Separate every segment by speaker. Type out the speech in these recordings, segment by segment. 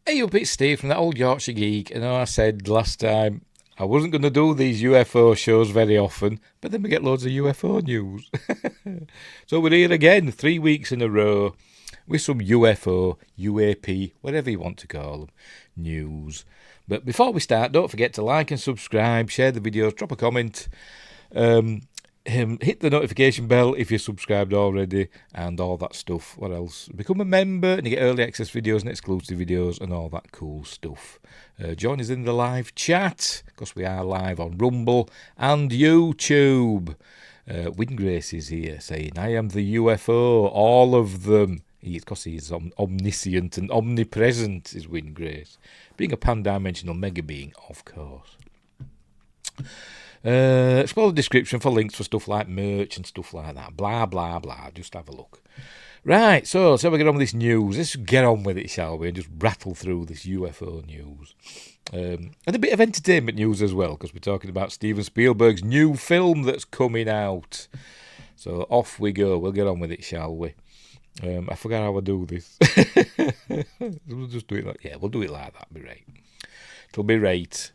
Speaker 1: Hey up, it's Steve from that old Yorkshire Geek, and I said last time I wasn't going to do these UFO shows very often, but then we get loads of UFO news. So we're here again, 3 weeks in a row, with some UFO, UAP, whatever you want to call them, news. But before we start, don't forget to like and subscribe, share the videos, drop a comment, hit the notification bell if you're subscribed already, and all that stuff. What else? Become a member and you get early access videos and exclusive videos and all that cool stuff. Join us in the live chat, because we are live on Rumble and YouTube. Windgrace is here saying, I am the UFO, all of them. Because he's omniscient and omnipresent, is Windgrace. Being a pan-dimensional mega being, of course. Explore the description for links for stuff like merch and stuff like that. Blah, blah, blah. Just have a look. Right, so we get on with this news. Let's get on with it, shall we? And just rattle through this UFO news. And a bit of entertainment news as well, because we're talking about Steven Spielberg's new film that's coming out. So off we go. We'll get on with it, shall we? I forgot how I do this. We'll just do it like, we'll do it like that. Be right. It'll be right.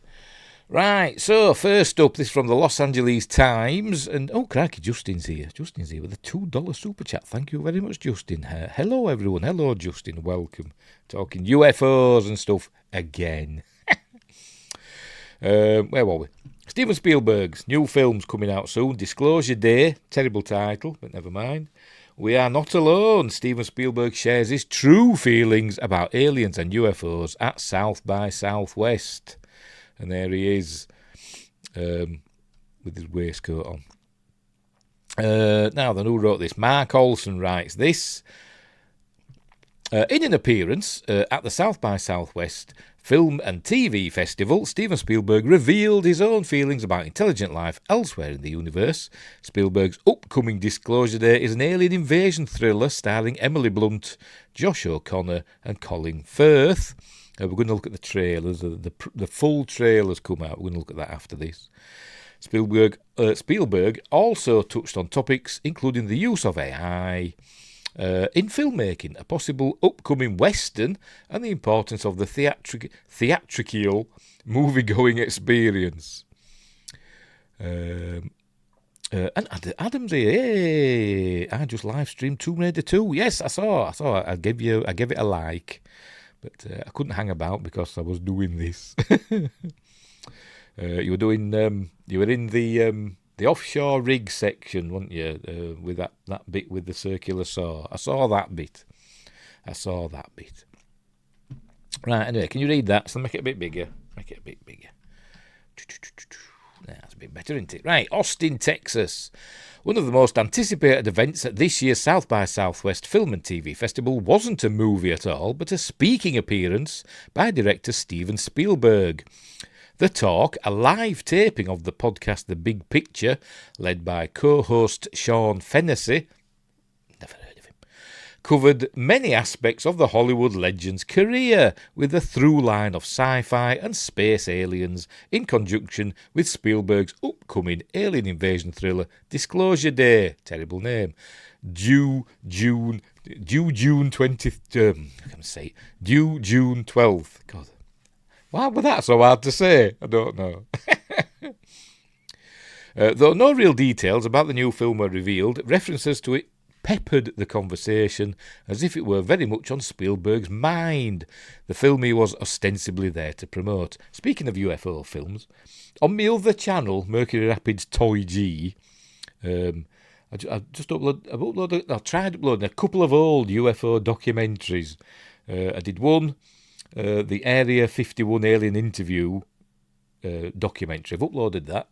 Speaker 1: Right, so first up, this is from the Los Angeles Times, and oh crikey, Justin's here with a $2 super chat. Thank you very much, Justin. Hello everyone, hello Justin, welcome. Talking UFOs and stuff again. Where were we? Steven Spielberg's new film's coming out soon. Disclosure Day, terrible title, but never mind. We are not alone. Steven Spielberg shares his true feelings about aliens and UFOs at South by Southwest. And there he is, with his waistcoat on. Now, then, who wrote this? Mark Olson writes this. In an appearance at the South by Southwest Film and TV Festival, Steven Spielberg revealed his own feelings about intelligent life elsewhere in the universe. Spielberg's upcoming Disclosure Day is an alien invasion thriller starring Emily Blunt, Josh O'Connor and Colin Firth. We're going to look at the trailers. The full trailers come out. We're going to look at that after this. Spielberg also touched on topics including the use of AI in filmmaking, a possible upcoming Western, and the importance of the theatrical movie-going experience. And Adam's here. Hey, I just live streamed Tomb Raider 2. Yes, I saw. I gave it a like, but I couldn't hang about because I was doing this. You were in the offshore rig section, weren't you? With that bit with the circular saw. I saw that bit. Right, anyway, can you read that? So make it a bit bigger. That's a bit better, isn't it? Right, Austin, Texas. One of the most anticipated events at this year's South by Southwest Film and TV Festival wasn't a movie at all, but a speaking appearance by director Steven Spielberg. The talk, a live taping of the podcast The Big Picture, led by co-host Sean Fennessy, never heard of him, covered many aspects of the Hollywood legend's career, with a through line of sci-fi and space aliens, in conjunction with Spielberg's upcoming alien invasion thriller Disclosure Day, terrible name, due June 12th. God. Why was that so hard to say? I don't know. Though no real details about the new film were revealed, references to it peppered the conversation as if it were very much on Spielberg's mind, the film he was ostensibly there to promote. Speaking of UFO films, on my other channel, Mercury Rapids TOYG, I've tried uploading a couple of old UFO documentaries. I did one, the Area 51 alien interview documentary. I've uploaded that.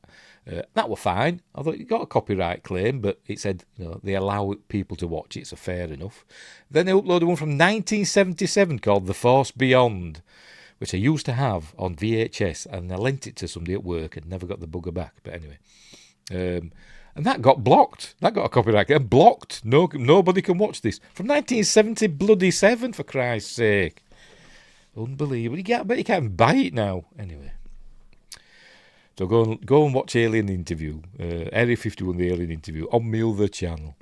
Speaker 1: That were fine. I thought it got a copyright claim, but it said they allow people to watch it, so fair enough. Then I uploaded one from 1977 called The Force Beyond, which I used to have on VHS, and I lent it to somebody at work and never got the bugger back. But anyway, and that got blocked. That got a copyright claim. Blocked. Nobody can watch this from 1977, for Christ's sake. Unbelievable. But you can't buy it now. Anyway. So go and watch Alien Interview. Area 51, the Alien Interview, on my other channel.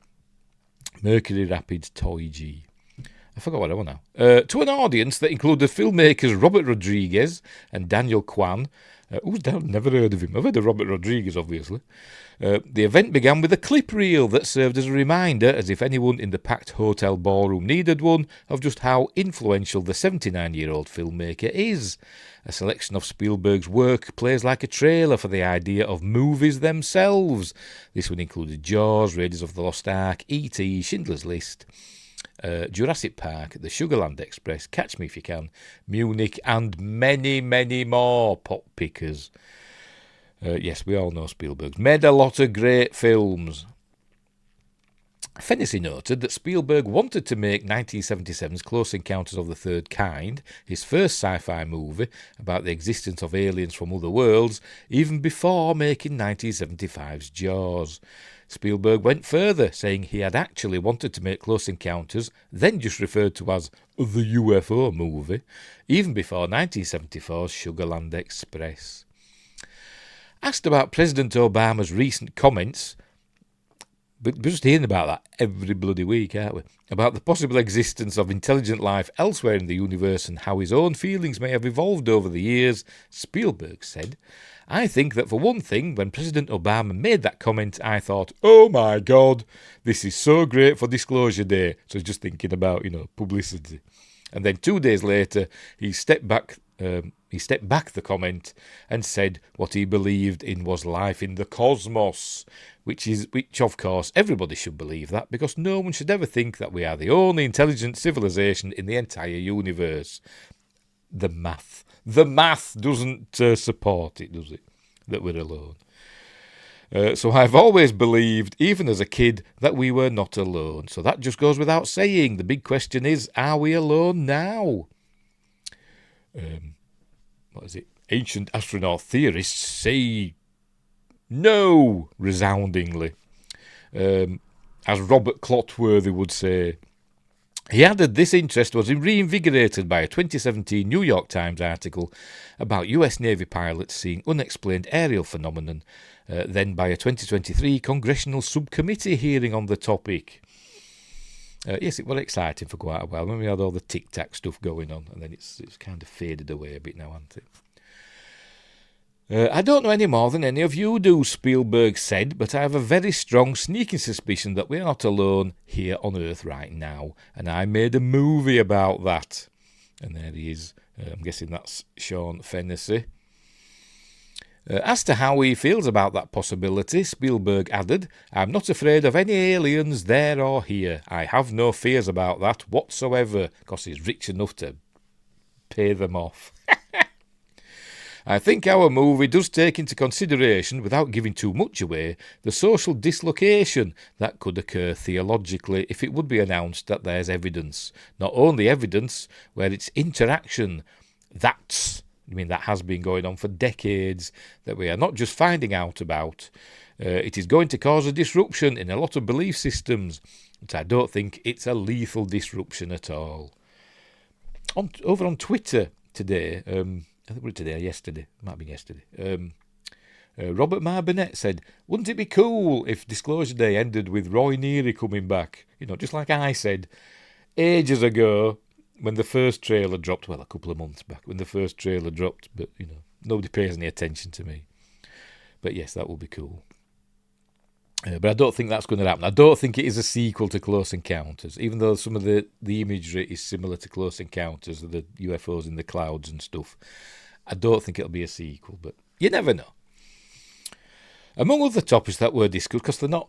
Speaker 1: Mercury Rapids TOYG. I forgot what I want now. To an audience that included filmmakers Robert Rodriguez and Daniel Kwan. Who's down? Never heard of him. I've heard of Robert Rodriguez, obviously. The event began with a clip reel that served as a reminder, as if anyone in the packed hotel ballroom needed one, of just how influential the 79-year-old filmmaker is. A selection of Spielberg's work plays like a trailer for the idea of movies themselves. This one included Jaws, Raiders of the Lost Ark, E.T., Schindler's List, Jurassic Park, The Sugarland Express, Catch Me If You Can, Munich, and many, many more pop pickers. Yes, we all know Spielberg's made a lot of great films. Fennessy noted that Spielberg wanted to make 1977's Close Encounters of the Third Kind, his first sci-fi movie about the existence of aliens from other worlds, even before making 1975's Jaws. Spielberg went further, saying he had actually wanted to make Close Encounters, then just referred to as the UFO movie, even before 1974's Sugarland Express. Asked about President Obama's recent comments, but we're just hearing about that every bloody week, aren't we? About the possible existence of intelligent life elsewhere in the universe and how his own feelings may have evolved over the years, Spielberg said, I think that for one thing, when President Obama made that comment, I thought, oh my God, this is so great for Disclosure Day. So he's just thinking about, publicity. And then 2 days later, he stepped back he stepped back the comment and said what he believed in was life in the cosmos, which of course everybody should believe that, because no one should ever think that we are the only intelligent civilization in the entire universe. The math doesn't support it, does it, that we're alone? So I've always believed, even as a kid, that we were not alone. So that just goes without saying. The big question is, are we alone now? What is it? Ancient astronaut theorists say no, resoundingly. As Robert Clotworthy would say. He added this interest was reinvigorated by a 2017 New York Times article about US Navy pilots seeing unexplained aerial phenomenon, then by a 2023 Congressional Subcommittee hearing on the topic. Yes, it was exciting for quite a while when we had all the tic-tac stuff going on, and then it's kind of faded away a bit now, hasn't it? I don't know any more than any of you do, Spielberg said, but I have a very strong sneaking suspicion that we are not alone here on Earth right now, and I made a movie about that. And there he is. I'm guessing that's Sean Fennessy. As to how he feels about that possibility, Spielberg added, I'm not afraid of any aliens there or here. I have no fears about that whatsoever, because he's rich enough to pay them off. I think our movie does take into consideration, without giving too much away, the social dislocation that could occur theologically if it would be announced that there's evidence. Not only evidence, where it's interaction. That has been going on for decades, that we are not just finding out about. It is going to cause a disruption in a lot of belief systems, but I don't think it's a lethal disruption at all. Over on Twitter today, I think it was today or yesterday. It might be yesterday. Robert Marbinet said, wouldn't it be cool if Disclosure Day ended with Roy Neary coming back? Just like I said ages ago when the first trailer dropped. Well, a couple of months back when the first trailer dropped. But, nobody pays any attention to me. But yes, that would be cool. But I don't think that's going to happen. I don't think it is a sequel to Close Encounters, even though some of the imagery is similar to Close Encounters, the UFOs in the clouds and stuff. I don't think it'll be a sequel, but you never know. Among other topics that were discussed, because they're not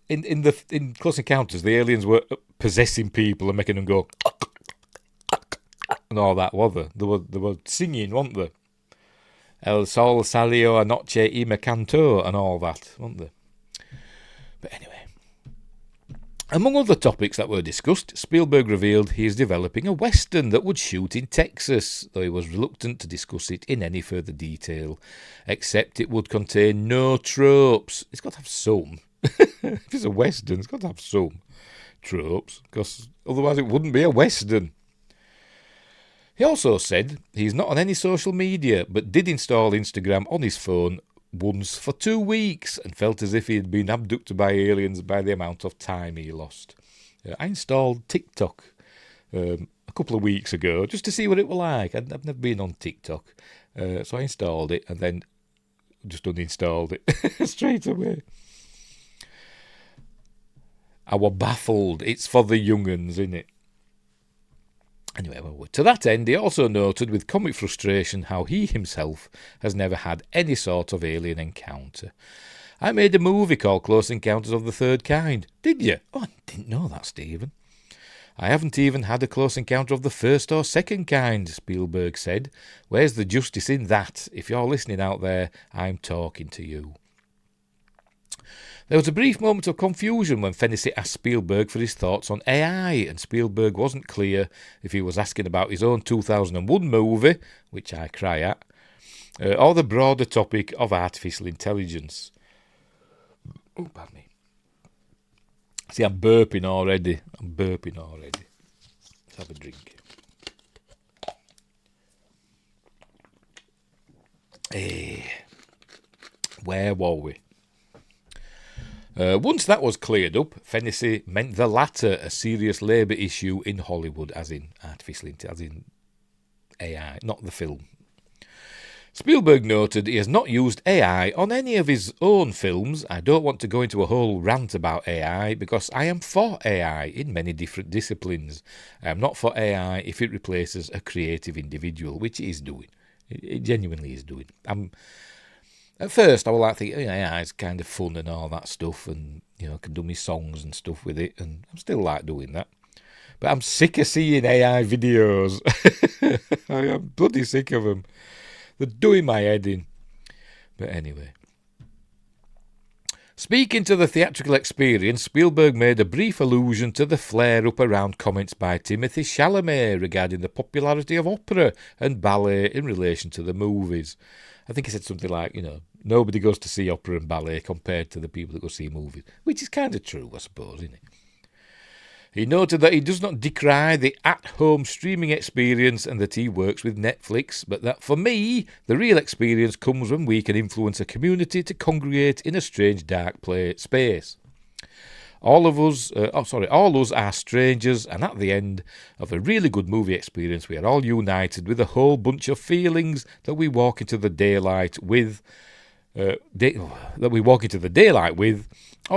Speaker 1: in Close Encounters, the aliens were possessing people and making them go and all that, were they? They were singing, weren't they? El Sol salió anoche y me cantó and all that, weren't they? But anyway, among other topics that were discussed, Spielberg revealed he is developing a western that would shoot in Texas, though he was reluctant to discuss it in any further detail, except it would contain no tropes. It's got to have some. If it's a western, it's got to have some tropes, because otherwise it wouldn't be a western. He also said he's not on any social media, but did install Instagram on his phone once for 2 weeks and felt as if he had been abducted by aliens by the amount of time he lost. I installed TikTok a couple of weeks ago just to see what it was like. I've never been on TikTok, so I installed it and then just uninstalled it straight away. I was baffled. It's for the young'uns, isn't it? Anyway, well, to that end, he also noted with comic frustration how he himself has never had any sort of alien encounter. I made a movie called Close Encounters of the Third Kind. Did you? Oh, I didn't know that, Stephen. I haven't even had a close encounter of the first or second kind, Spielberg said. Where's the justice in that? If you're listening out there, I'm talking to you. There was a brief moment of confusion when Fennessy asked Spielberg for his thoughts on AI, and Spielberg wasn't clear if he was asking about his own 2001 movie, which I cry at, or the broader topic of artificial intelligence. Oh, pardon me. See, I'm burping already. Let's have a drink. Where were we? Once that was cleared up, Fennessy meant the latter a serious labour issue in Hollywood, as in artificial intelligence, as in AI, not the film. Spielberg noted he has not used AI on any of his own films. I don't want to go into a whole rant about AI because I am for AI in many different disciplines. I am not for AI if it replaces a creative individual, which it is doing. It genuinely is doing. At first, I was like thinking, AI is kind of fun and all that stuff, and I can do my songs and stuff with it, and I'm still like doing that. But I'm sick of seeing AI videos. I am bloody sick of them. They're doing my head in. But anyway. Speaking to the theatrical experience, Spielberg made a brief allusion to the flare-up around comments by Timothée Chalamet regarding the popularity of opera and ballet in relation to the movies. I think he said something like, nobody goes to see opera and ballet compared to the people that go see movies, which is kind of true, I suppose, isn't it? He noted that he does not decry the at-home streaming experience and that he works with Netflix, but that for me, the real experience comes when we can influence a community to congregate in a strange dark space. All us are strangers, and at the end of a really good movie experience, we are all united with a whole bunch of feelings that we walk into the daylight with, or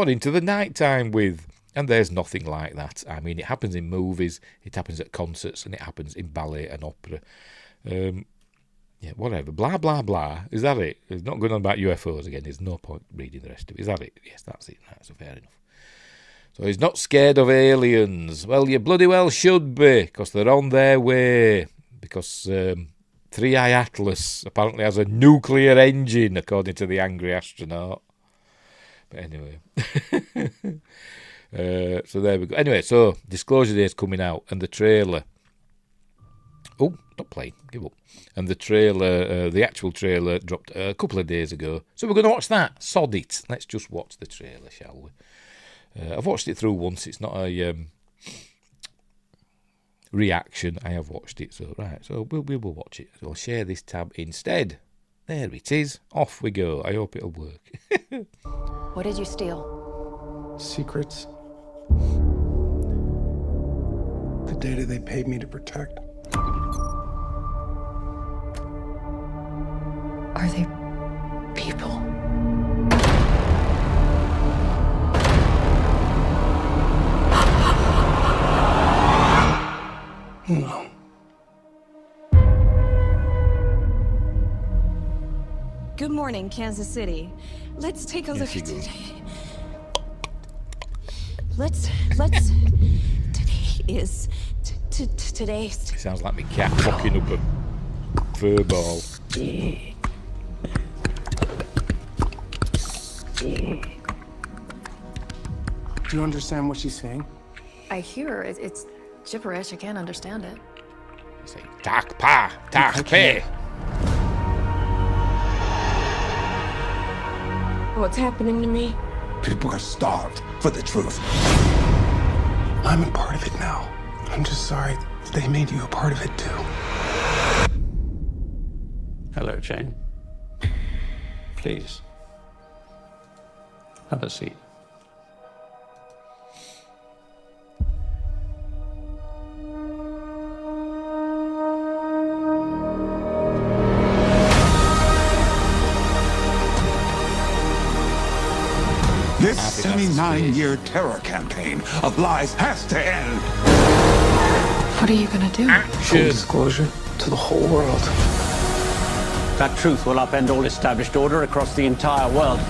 Speaker 1: into the nighttime with. And there's nothing like that. I mean, it happens in movies, it happens at concerts, and it happens in ballet and opera. Whatever. Blah, blah, blah. Is that it? It's not going on about UFOs again. There's no point reading the rest of it. Is that it? Yes, that's it. That's fair enough. So he's not scared of aliens. Well, you bloody well should be, because they're on their way. Because 3i Atlas apparently has a nuclear engine, according to the angry astronaut. But anyway... so there we go. Anyway, so Disclosure Day is coming out, and the trailer. Oh, stop playing. Give up. And the trailer, the actual trailer, dropped a couple of days ago. So we're going to watch that. Sod it. Let's just watch the trailer, shall we? I've watched it through once. It's not a reaction. I have watched it. So right. So we'll watch it. So I'll share this tab instead. There it is. Off we go. I hope it'll work.
Speaker 2: What did you steal?
Speaker 3: Secrets. The data they paid me to protect.
Speaker 2: Are they people?
Speaker 3: No.
Speaker 4: Good morning, Kansas City. Let's take a look at today. Let's. Today's.
Speaker 1: It sounds like me cat fucking up a fur ball.
Speaker 3: Do you understand what she's saying?
Speaker 2: I hear it's gibberish. I can't understand it.
Speaker 1: Say, tak pa, tak pe.
Speaker 4: What's happening to me?
Speaker 3: People are starved for the truth. I'm a part of it now. I'm just sorry they made you a part of it too.
Speaker 5: Hello, Jane. Please. Have a seat.
Speaker 6: This 79-year terror campaign of lies has to end.
Speaker 2: What are you gonna do?
Speaker 3: Full disclosure to the whole world.
Speaker 5: That truth will upend all established order across the entire world.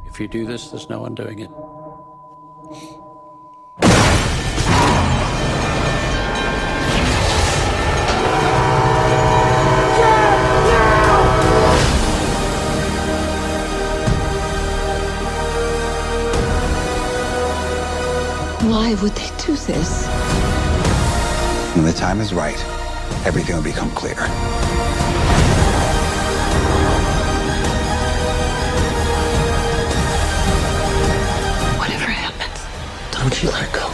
Speaker 5: If you do this, there's no undoing it.
Speaker 4: Why would they do this?
Speaker 6: When the time is right, everything will become clear.
Speaker 2: Whatever happens, don't you let go.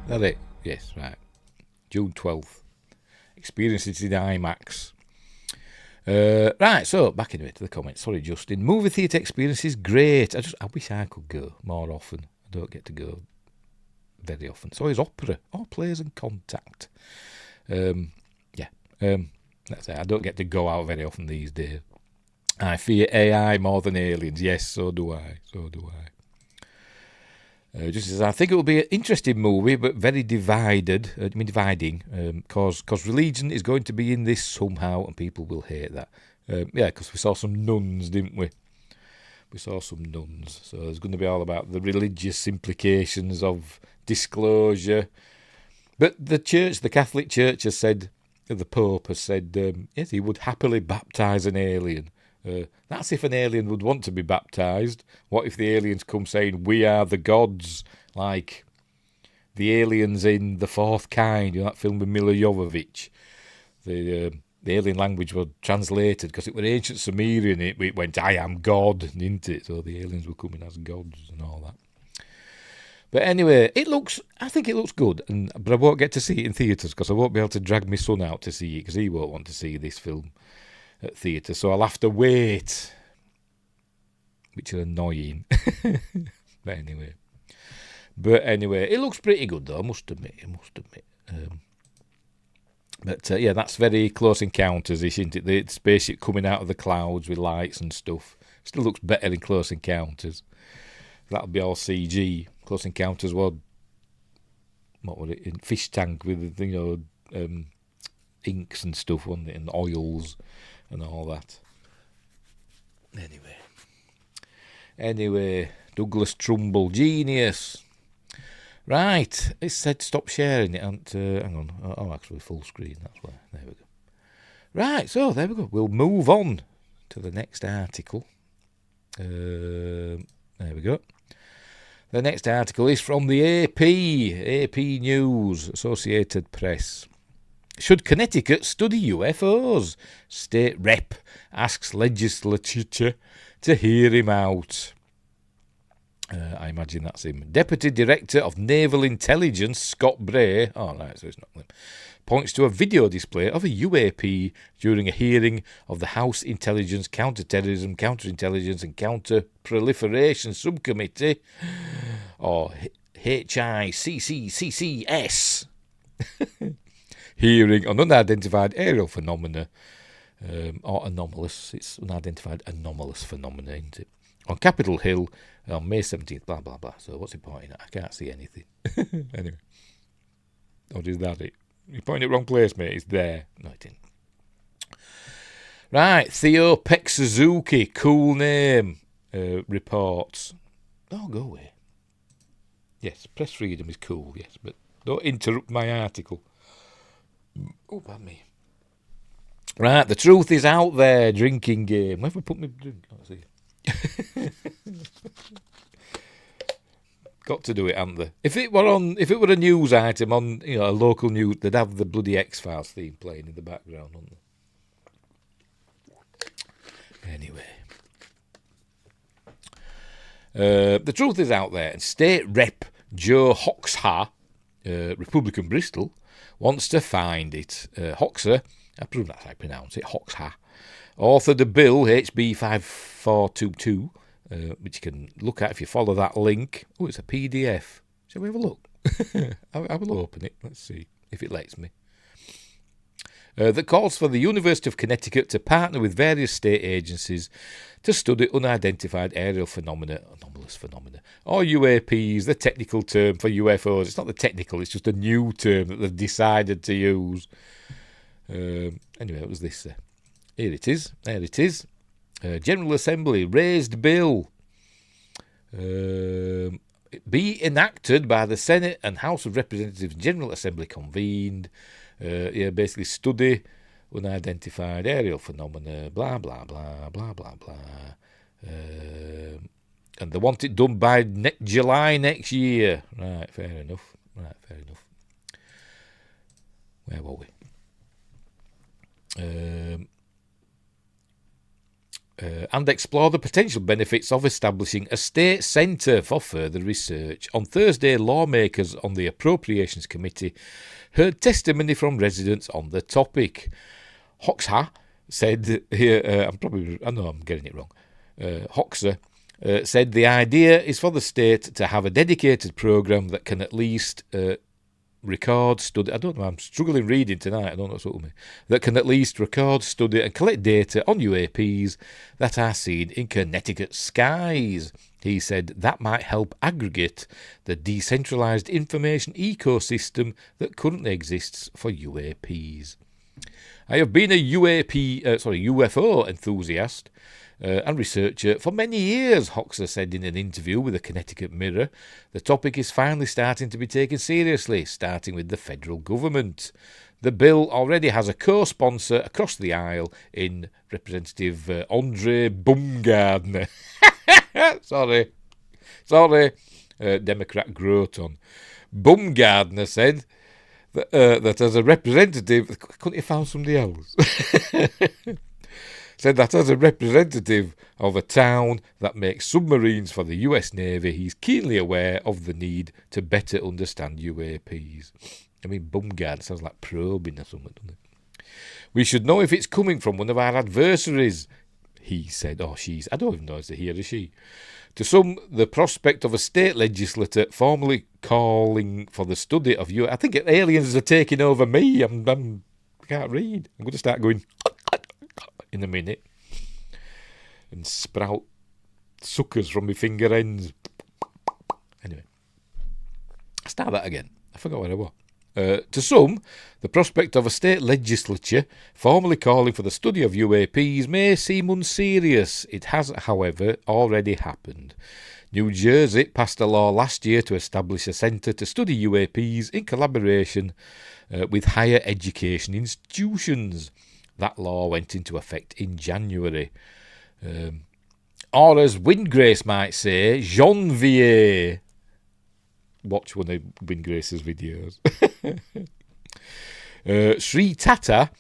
Speaker 1: That it? Yes, right. June 12th. Experience it in IMAX. Right, so back into it to the comments. Sorry, Justin. Movie theatre experience is great. I wish I could go more often. I don't get to go very often. So is opera or Plays and Contact. That's it. I don't get to go out very often these days. I fear AI more than aliens. Yes, so do I. Just as I think it will be an interesting movie, but very dividing, because religion is going to be in this somehow, and people will hate that. Because we saw some nuns, didn't we? We saw some nuns, so there's going to be all about the religious implications of disclosure. But the Catholic Church has said, the Pope has said, yes, he would happily baptise an alien. That's if an alien would want to be baptised. What if the aliens come saying, we are the gods, like the aliens in The Fourth Kind, that film with Mila Jovovich. The alien language was translated because it was ancient Sumerian. It went, I am God, didn't it? So the aliens were coming as gods and all that. But anyway, I think it looks good, but I won't get to see it in theatres because I won't be able to drag my son out to see it because he won't want to see this film at theatre, so I'll have to wait, which is annoying. But anyway, it looks pretty good though, I must admit. That's very Close Encounters, isn't it? The spaceship coming out of the clouds with lights and stuff. Still looks better in Close Encounters. That'll be all CG. Close Encounters was, what was it, in fish tank with, inks and stuff, wasn't it, and oils and all that. Anyway, Douglas Trumbull, genius. Right, it said stop sharing it, and hang on, actually full screen, that's why, there we go. Right, so there we go, we'll move on to the next article. There we go. The next article is from the AP News, Associated Press. Should Connecticut study UFOs? State rep asks legislature to hear him out. I imagine that's him. Deputy Director of Naval Intelligence, Scott Bray, so it's not him, points to a video display of a UAP during a hearing of the House Intelligence, Counterterrorism, Counterintelligence and Counter-Proliferation Subcommittee, or HICCCS, hearing on unidentified aerial phenomena, or anomalous. It's unidentified anomalous phenomena, isn't it? On Capitol Hill on May 17th, blah, blah, blah. So what's he pointing at? I can't see anything. Anyway. Or is that it? You're pointing at the wrong place, mate. It's there. No, it didn't. Right. Theo Peck Suzuki, cool name, reports. Oh, go away. Yes, press freedom is cool, yes, but don't interrupt my article. Oh, pardon me. Right, the truth is out there, drinking game. Where have we put my drink? Let's see. Got to do it, haven't they? If it were a news item on, a local news, they'd have the bloody X-Files theme playing in the background, wouldn't they? Anyway. The truth is out there, and State Rep Joe Hoxha, Republican Bristol, wants to find it. Hoxha, I presume that's how I pronounce it, Hoxha, authored a bill, HB 5422, which you can look at if you follow that link. Oh, it's a PDF. Shall we have a look? I will open it. Let's see if it lets me. That calls for the University of Connecticut to partner with various state agencies to study unidentified aerial phenomena, anomalous phenomena, or UAPs, the technical term for UFOs. It's not the technical, it's just a new term that they've decided to use. Anyway, what was this? Here it is. There it is. General Assembly raised bill. Be enacted by the Senate and House of Representatives. General Assembly convened. Basically study unidentified aerial phenomena, blah, blah, blah, blah, blah, blah. And they want it done by July next year. Right, fair enough. Where were we? And explore the potential benefits of establishing a state centre for further research. On Thursday, lawmakers on the Appropriations Committee heard testimony from residents on the topic. Hoxha said here, I know I'm getting it wrong. Hoxha said the idea is for the state to have a dedicated programme that can at least record, study. I don't know, I'm struggling reading tonight. I don't know what's up with me. That can at least record, study, and collect data on UAPs that are seen in Connecticut skies. He said that might help aggregate the decentralised information ecosystem that currently exists for UAPs. I have been a UFO enthusiast and researcher for many years, Hoxha said in an interview with the Connecticut Mirror. The topic is finally starting to be taken seriously, starting with the federal government. The bill already has a co-sponsor across the aisle in Representative Andre Bumgardner. Sorry, Democrat Groton. Bumgardner said that as a representative, couldn't you find somebody else? Said that as a representative of a town that makes submarines for the US Navy, he's keenly aware of the need to better understand UAPs. I mean, Bumgard sounds like probing or something, doesn't it? We should know if it's coming from one of our adversaries, he said, or she's, I don't even know if it's a he or a she. To some, the prospect of a state legislator formally calling for the study of I think aliens are taking over me. I can't read. I'm going to start going in a minute and sprout suckers from my finger ends. Anyway, start that again. I forgot where I was. To some, the prospect of a state legislature formally calling for the study of UAPs may seem unserious. It has, however, already happened. New Jersey passed a law last year to establish a centre to study UAPs in collaboration with higher education institutions. That law went into effect in January. Or as Windgrace might say, janvier. Watch one of Windgrace's videos. Sri Tata,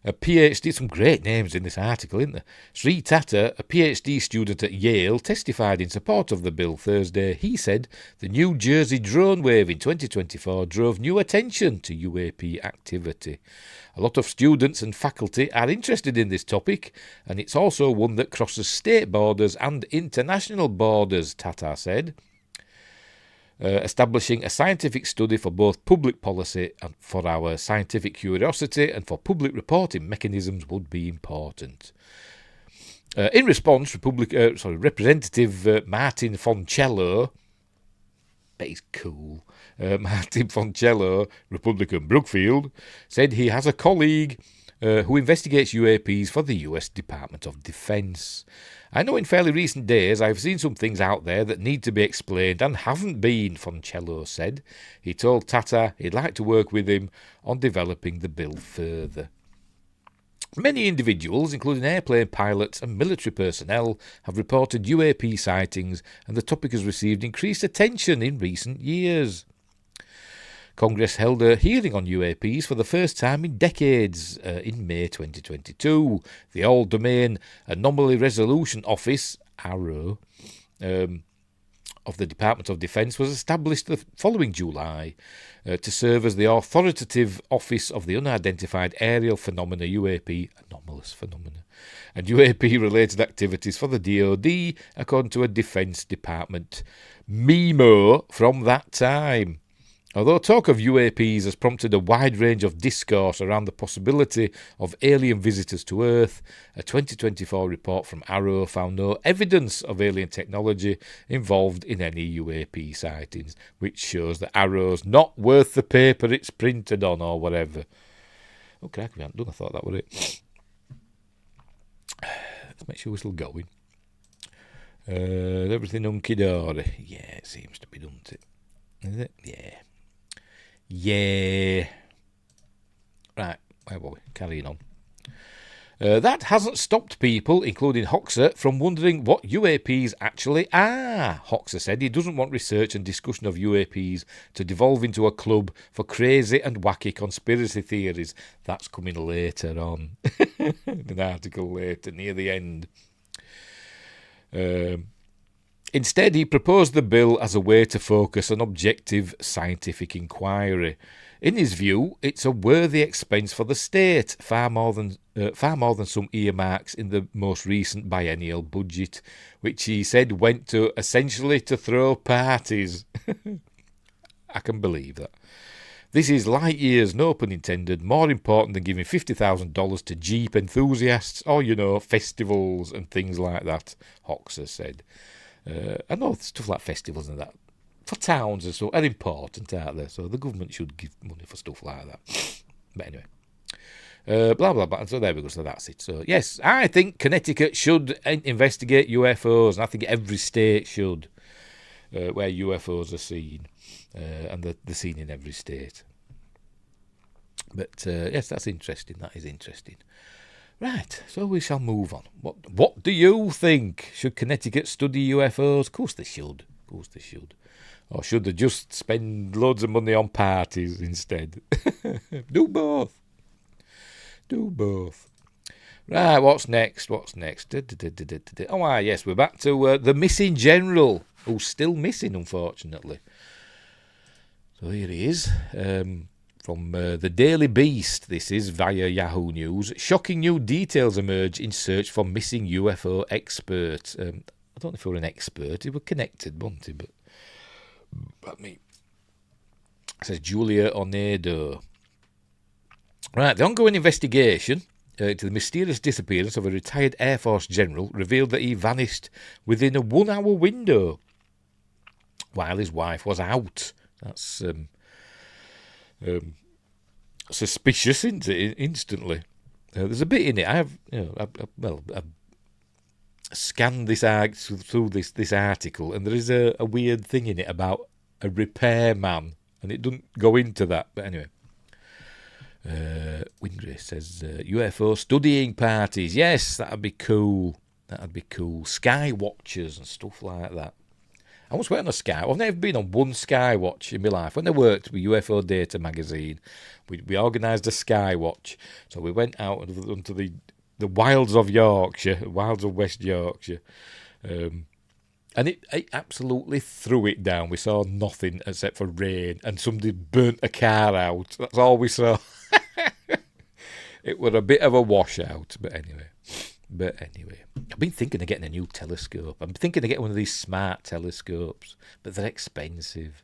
Speaker 1: a PhD, some great names in this article, isn't there? Sri Tata, a PhD student at Yale, testified in support of the bill Thursday. He said the New Jersey drone wave in 2024 drove new attention to UAP activity. A lot of students and faculty are interested in this topic, and it's also one that crosses state borders and international borders, Tata said. Establishing a scientific study for both public policy and for our scientific curiosity and for public reporting mechanisms would be important. In response, Representative Martin Foncello, bet he's cool, Martin Foncello, Republican Brookfield, said he has a colleague who investigates UAPs for the US Department of Defense. I know in fairly recent days I've seen some things out there that need to be explained and haven't been, Foncello said. He told Tata he'd like to work with him on developing the bill further. Many individuals, including airplane pilots and military personnel, have reported UAP sightings, and the topic has received increased attention in recent years. Congress held a hearing on UAPs for the first time in decades in May 2022. The All-Domain Anomaly Resolution Office, ARROW, of the Department of Defense was established the following July to serve as the authoritative office of the unidentified aerial phenomena UAP, anomalous phenomena, and UAP-related activities for the DoD, according to a Defense Department memo from that time. Although talk of UAPs has prompted a wide range of discourse around the possibility of alien visitors to Earth, a 2024 report from ARROW found no evidence of alien technology involved in any UAP sightings, which shows that ARROW's not worth the paper it's printed on or whatever. Okay, I haven't done. I thought that was it. Let's make sure we're still going. Everything hunky-dory. Yeah, it seems to be, doesn't it? Is it? Yeah. Yeah. Right, where were we? Carrying on. That hasn't stopped people, including Hoxha, from wondering what UAPs actually are. Hoxha said he doesn't want research and discussion of UAPs to devolve into a club for crazy and wacky conspiracy theories. That's coming later on. An article later, near the end. Instead, he proposed the bill as a way to focus on objective scientific inquiry. In his view, it's a worthy expense for the state, far more than some earmarks in the most recent biennial budget, which he said went to essentially to throw parties. I can believe that. This is light years, no pun intended, more important than giving $50,000 to Jeep enthusiasts or, festivals and things like that, Hoxer said. I know stuff like festivals and that, for towns and so, are important, aren't they? So the government should give money for stuff like that. But anyway. Blah, blah, blah. So there we go. So that's it. So, yes, I think Connecticut should investigate UFOs, and I think every state should, where UFOs are seen. And they're seen in every state. But yes, that's interesting. That is interesting. Right, so we shall move on. What do you think? Should Connecticut study UFOs? Of course they should. Of course they should. Or should they just spend loads of money on parties instead? Do both. Do both. Right, what's next? What's next? Oh, yes, we're back to the missing general, who's still missing, unfortunately. So here he is, from the Daily Beast. This is via Yahoo News. Shocking new details emerge in search for missing UFO expert. I don't know if he were an expert. He was connected, wasn't he? But me. It says Julia Onedo. Right, the ongoing investigation into the mysterious disappearance of a retired Air Force general revealed that he vanished within a 1 hour window while his wife was out. That's suspicious, isn't it? Instantly. There's a bit in it. I've scanned through this article, and there is a weird thing in it about a repairman, and it doesn't go into that. But anyway, Wingrace says UFO studying parties. Yes, that'd be cool. That'd be cool. Sky watchers and stuff like that. I once went on a sky. I've never been on one sky watch in my life. When I worked with UFO Data magazine, we organised a sky watch. So we went out onto the wilds of Yorkshire, wilds of West Yorkshire, and it absolutely threw it down. We saw nothing except for rain, and somebody burnt a car out. That's all we saw. It was a bit of a washout, but anyway. I've been thinking of getting a new telescope. I'm thinking of getting one of these smart telescopes, but they're expensive.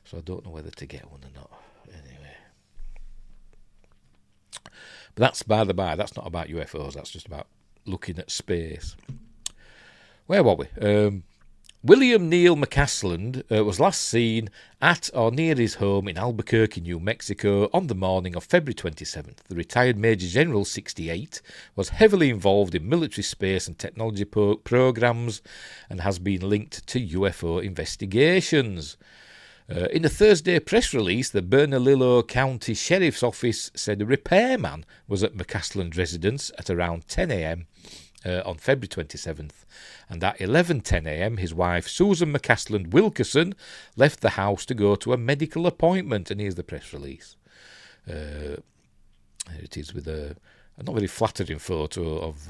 Speaker 1: So I don't know whether to get one or not. Anyway. But that's by the by. That's not about UFOs. That's just about looking at space. Where were we? William Neil McCasland was last seen at or near his home in Albuquerque, New Mexico, on the morning of February 27th. The retired Major General, 68, was heavily involved in military space and technology programs and has been linked to UFO investigations. In a Thursday press release, the Bernalillo County Sheriff's Office said a repairman was at McCasland's residence at around 10 a.m. On February 27th, and at 11:10 a.m. his wife Susan McCasland Wilkerson left the house to go to a medical appointment. And here's the press release. Here it is with a not very flattering photo of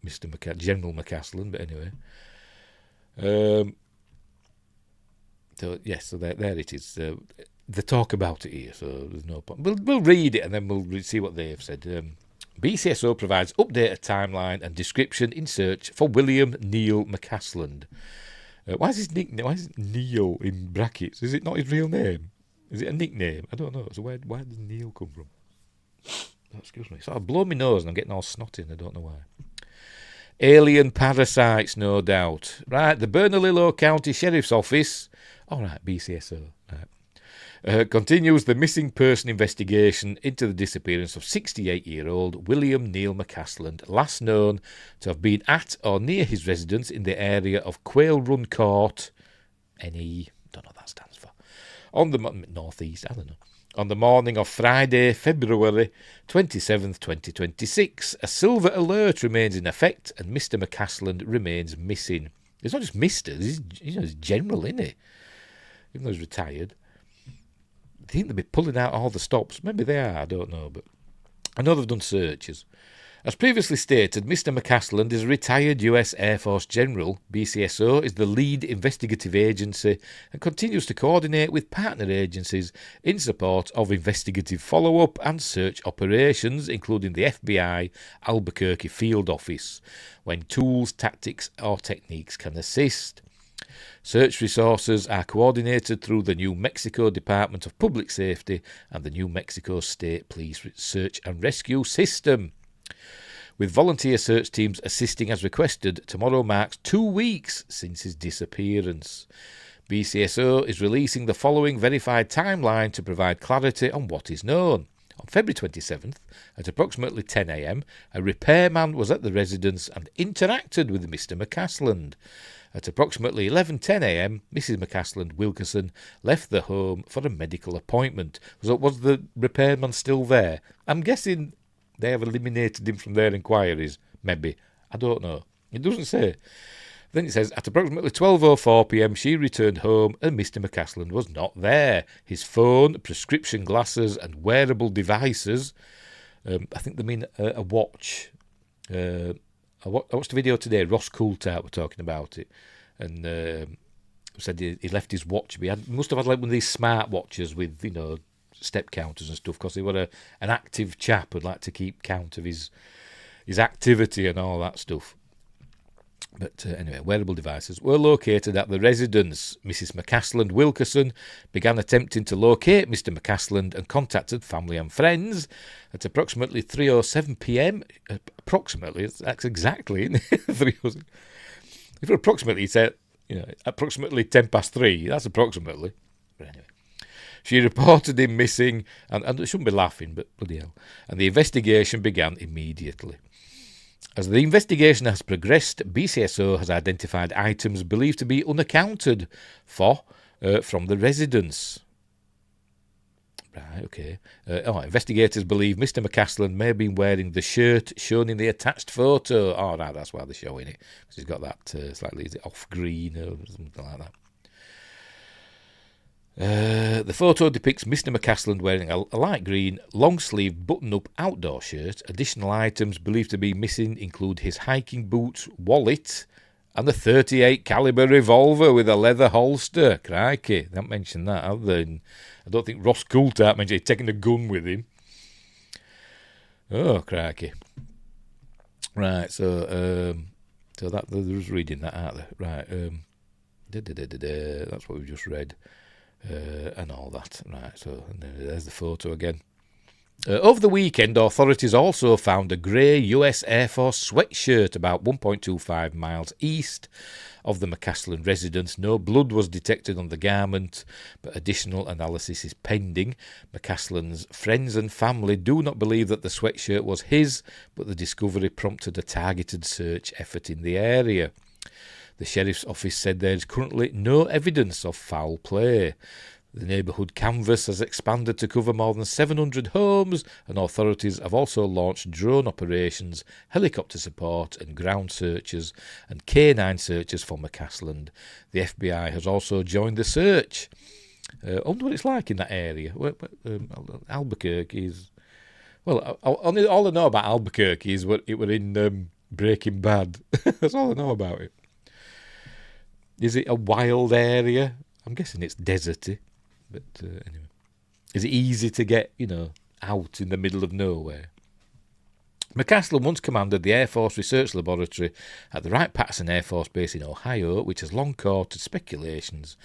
Speaker 1: Mr. General McCasland, but anyway. So yes, so there it is. They talk about it here, so there's no point. We'll read it and then we'll see what they have said. BCSO provides updated timeline and description in search for William Neil McCasland. Why is his nickname? Why is it Neil in brackets? Is it not his real name? Is it a nickname? I don't know. So where does Neil come from? Oh, excuse me. So I blow my nose and I'm getting all snotty and I don't know why. Alien parasites, no doubt. Right, the Bernalillo County Sheriff's Office. All right, BCSO. Right. Continues the missing person investigation into the disappearance of 68-year-old William Neil McCasland, last known to have been at or near his residence in the area of Quail Run Court, NE, don't know what that stands for, on the northeast, I don't know. On the morning of Friday, February 27th, 2026, a silver alert remains in effect and Mr. McCasland remains missing. He's not just Mr., he's general, isn't he? Even though he's retired. I think they'll be pulling out all the stops. Maybe they are, I don't know. But I know they've done searches. As previously stated, Mr. McCasland is a retired US Air Force General. BCSO is the lead investigative agency and continues to coordinate with partner agencies in support of investigative follow-up and search operations, including the FBI Albuquerque Field Office, when tools, tactics or techniques can assist. Search resources are coordinated through the New Mexico Department of Public Safety and the New Mexico State Police Search and Rescue System. With volunteer search teams assisting as requested, tomorrow marks 2 weeks since his disappearance. BCSO is releasing the following verified timeline to provide clarity on what is known. On February 27th, at approximately 10 a.m, a repairman was at the residence and interacted with Mr. McCasland. At approximately 11:10 a.m, Mrs. McCasland Wilkerson left the home for a medical appointment. So was the repairman still there? I'm guessing they have eliminated him from their inquiries. Maybe. I don't know. It doesn't say. Then it says, at approximately 12:04 p.m, she returned home and Mr. McCasland was not there. His phone, prescription glasses and wearable devices, I think they mean a watch. I watched the video today. Ross Coulthart were talking about it. And said he left his watch. He must have had like one of these smart watches with, step counters and stuff, because he was an active chap who'd like to keep count of his activity and all that stuff. But anyway, wearable devices were located at the residence. Mrs. McCasland Wilkerson began attempting to locate Mr. McCasland and contacted family and friends. At approximately 3:07 p.m, approximately, that's exactly, 3:07. If approximately, it's approximately 3:10, that's approximately. But anyway. She reported him missing, and I shouldn't be laughing, but bloody hell. And the investigation began immediately. As the investigation has progressed, BCSO has identified items believed to be unaccounted for from the residence. Right, okay. Investigators believe Mr. McCasland may have been wearing the shirt shown in the attached photo. Oh, right, that's why they're showing it. Because he's got that slightly off-green or something like that. The photo depicts Mr. McCasland wearing a light green, long-sleeved, button-up outdoor shirt. Additional items believed to be missing include his hiking boots, wallet, and the .38 caliber revolver with a leather holster. Crikey, they haven't mentioned that, have they? I don't think Ross Coulthart mentioned he's taking a gun with him. Oh, crikey. Right, so that they're just reading that, aren't they? Right, that's what we've just read. And all that. Right, so there's the photo again. Over the weekend, authorities also found a grey US Air Force sweatshirt about 1.25 miles east of the McCasland residence. No blood was detected on the garment, but additional analysis is pending. McCasland's friends and family do not believe that the sweatshirt was his, but the discovery prompted a targeted search effort in the area. The Sheriff's Office said there is currently no evidence of foul play. The neighbourhood canvass has expanded to cover more than 700 homes, and authorities have also launched drone operations, helicopter support and ground searches, and canine searches for McCasland. The FBI has also joined the search. I wonder what it's like in that area. Albuquerque is... Well, all I know about Albuquerque is what it were in Breaking Bad. That's all I know about it. Is it a wild area? I'm guessing it's deserty. But anyway. Is it easy to get, out in the middle of nowhere? McCasland once commanded the Air Force Research Laboratory at the Wright-Patterson Air Force Base in Ohio, which has long courted speculations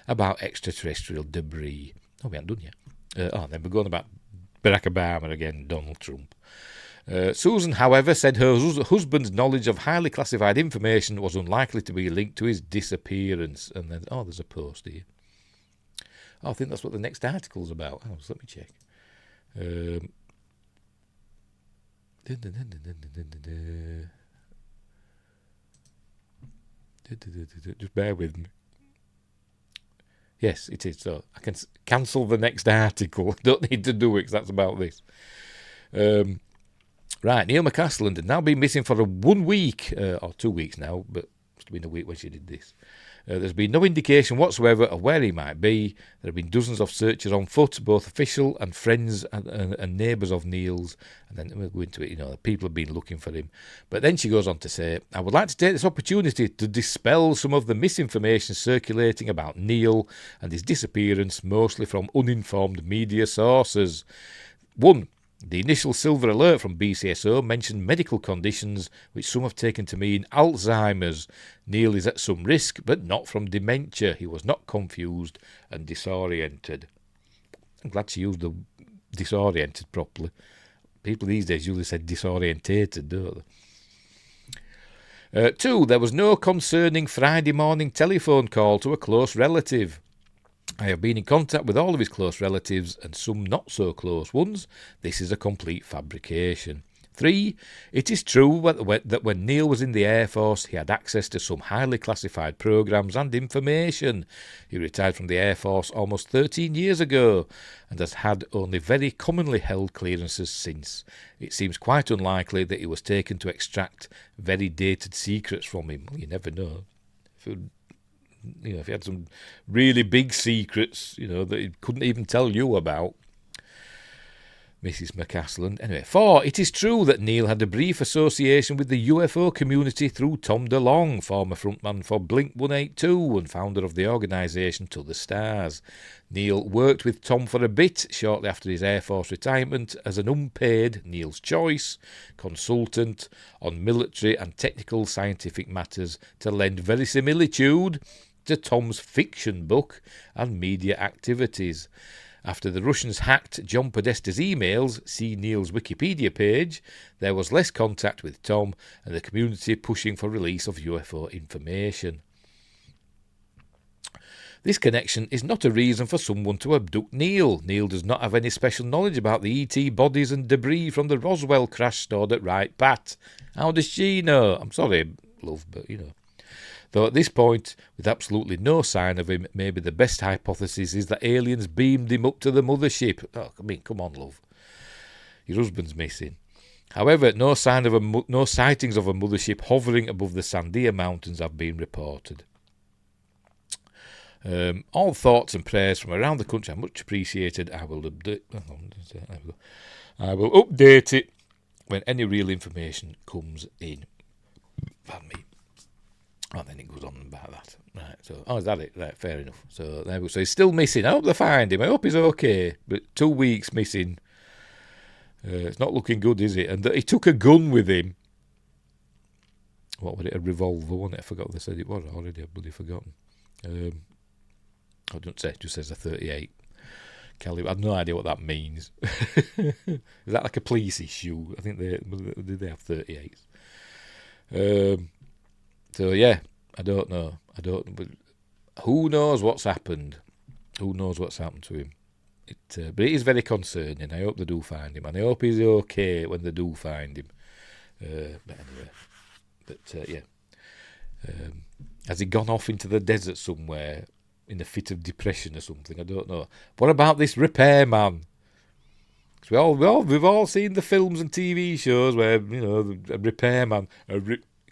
Speaker 1: about extraterrestrial debris. Oh, we haven't done yet. Then we're going about Barack Obama again, Donald Trump. Susan, however, said her husband's knowledge of highly classified information was unlikely to be linked to his disappearance. And then, there's a post here. I think that's what the next article's about. So let me check. Just bear with me. Yes, it is. So I can cancel the next article. Don't need to do it because that's about this. Right, Neil McCasland had now been missing for 1 week, or 2 weeks now, but it must have been a week when she did this. There's been no indication whatsoever of where he might be. There have been dozens of searches on foot, both official and friends and neighbours of Neil's. And then we'll go into it, people have been looking for him. But then she goes on to say, I would like to take this opportunity to dispel some of the misinformation circulating about Neil and his disappearance, mostly from uninformed media sources. 1. The initial silver alert from BCSO mentioned medical conditions which some have taken to mean Alzheimer's. Neil is at some risk, but not from dementia. He was not confused and disoriented. I'm glad she used the disoriented properly. People these days usually say disorientated, don't they? 2. There was no concerning Friday morning telephone call to a close relative. I have been in contact with all of his close relatives and some not so close ones. This is a complete fabrication. 3. It is true that when Neil was in the Air Force, he had access to some highly classified programs and information. He retired from the Air Force almost 13 years ago and has had only very commonly held clearances since. It seems quite unlikely that he was taken to extract very dated secrets from him. Well, you never know. If he had some really big secrets, that he couldn't even tell you about. Mrs. McCasland. Anyway, 4. It is true that Neil had a brief association with the UFO community through Tom DeLonge, former frontman for Blink-182 and founder of the organisation To The Stars. Neil worked with Tom for a bit shortly after his Air Force retirement as an unpaid, Neil's choice, consultant on military and technical scientific matters to lend verisimilitude to Tom's fiction book and media activities. After the Russians hacked John Podesta's emails, see Neil's Wikipedia page, there was less contact with Tom and the community pushing for release of UFO information. This connection is not a reason for someone to abduct Neil. Neil does not have any special knowledge about the ET bodies and debris from the Roswell crash stored at Wright Pat. How does she know? I'm sorry, love, but Though at this point, with absolutely no sign of him, maybe the best hypothesis is that aliens beamed him up to the mothership. Oh, come on, love. Your husband's missing. However, no sightings of a mothership hovering above the Sandia Mountains have been reported. All thoughts and prayers from around the country are much appreciated. I will update it when any real information comes in. Pardon me. Oh, then it goes on about that. Right, so, is that it? Right, fair enough. So, there we go. So, he's still missing. I hope they find him. I hope he's okay. But 2 weeks missing. It's not looking good, is it? And he took a gun with him. What was it? A revolver, wasn't it? I forgot they said it was already. I've bloody forgotten. I don't say. It just says a 38. Caliber. I have no idea what that means. Is that like a police issue? I think they have 38s. So, yeah, I don't know. But who knows what's happened? Who knows what's happened to him? But it is very concerning. I hope they do find him. And I hope he's okay when they do find him. But anyway. Yeah. Has he gone off into the desert somewhere in a fit of depression or something? I don't know. What about this repairman? Because we've all seen the films and TV shows where, a repairman...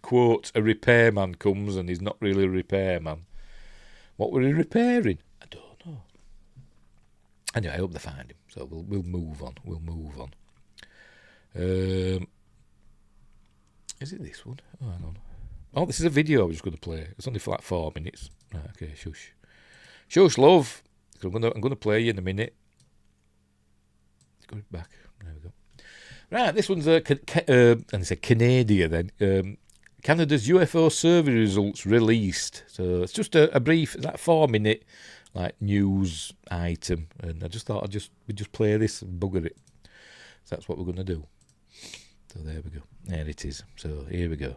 Speaker 1: quote, a repairman comes and he's not really a repairman. What were he repairing? I don't know. Anyway, I hope they find him. So we'll move on. Is it this one? Oh, hang on. Oh, this is a video I was just going to play. It's only for like 4 minutes. Right, okay, shush. Shush, love. I'm going to play you in a minute. Let's go back. There we go. Right, this one's and it's a Canada then. Canada's UFO survey results released. So it's just a brief, like 4-minute, news item, and I just thought we'd just play this and bugger it. So that's what we're going to do. So there we go. There it is. So here we go.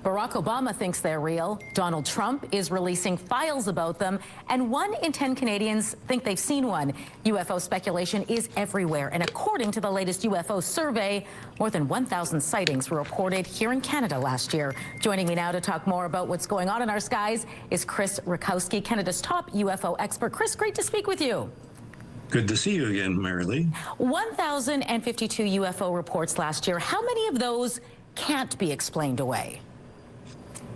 Speaker 7: Barack Obama thinks they're real. Donald Trump is releasing files about them. And 1 in 10 Canadians think they've seen one. UFO speculation is everywhere. And according to the latest UFO survey, more than 1,000 sightings were reported here in Canada last year. Joining me now to talk more about what's going on in our skies is Chris Rakowski, Canada's top UFO expert. Chris, great to speak with you.
Speaker 8: Good to see you again, Mary Lee.
Speaker 7: 1,052 UFO reports last year. How many of those can't be explained away?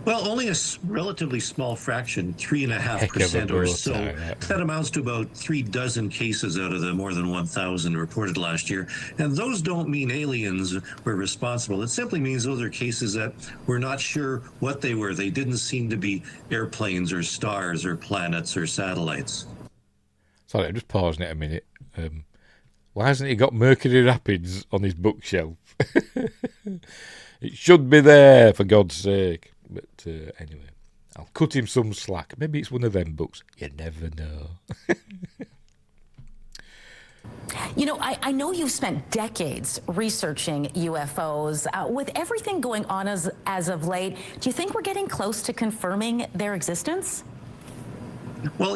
Speaker 8: Well, only a relatively small fraction,
Speaker 1: Heck of a
Speaker 8: 3.5% or
Speaker 1: bow
Speaker 8: so.
Speaker 1: tie, that
Speaker 8: That amounts to about 36 cases out of the more than 1,000 reported last year. And those don't mean aliens were responsible. It simply means those are cases that we're not sure what they were. They didn't seem to be airplanes or stars or planets or satellites.
Speaker 1: Sorry, I'm just pausing it a minute. Why hasn't he got Mercury Rapids on his bookshelf? It should be there, for God's sake. But anyway, I'll cut him some slack. Maybe it's one of them books. You never know.
Speaker 7: You know, I know you've spent decades researching UFOs. With everything going on as of late, do you think we're getting close to confirming their existence?
Speaker 8: Well,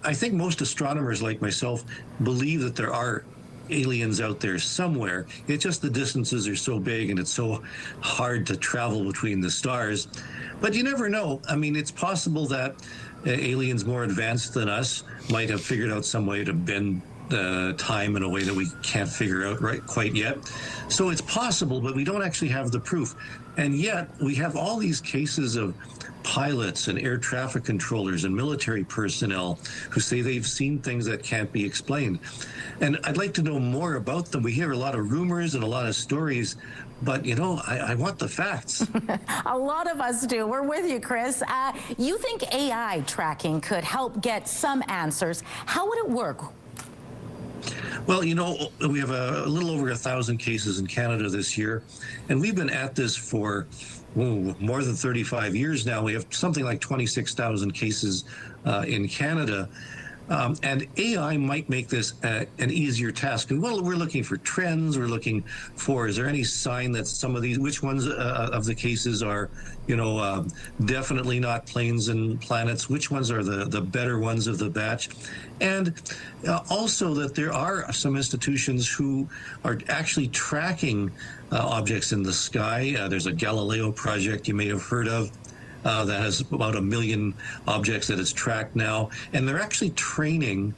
Speaker 8: I think most astronomers like myself believe that there are aliens out there somewhere. It's just the distances are so big and it's so hard to travel between the stars. But you never know. I mean, it's possible that aliens more advanced than us might have figured out some way to bend time in a way that we can't figure out quite yet. So it's possible, but we don't actually have the proof. And yet we have all these cases of pilots and air traffic controllers and military personnel who say they've seen things that can't be explained. And I'd like to know more about them. We hear a lot of rumors and a lot of stories, but I want the facts.
Speaker 7: A lot of us do. We're with you, Chris. You think AI tracking could help get some answers. How would it work?
Speaker 8: Well, we have a little over 1,000 cases in Canada this year, and we've been at this for more than 35 years now. We have something like 26,000 cases in Canada. And AI might make this an easier task. And well, we're looking for trends. We're looking for, is there any sign that some of these, which ones of the cases are, definitely not planes and planets? Which ones are the better ones of the batch? And also that there are some institutions who are actually tracking objects in the sky. There's a Galileo project you may have heard of. That has about 1 million objects that it's tracked now. And they're actually training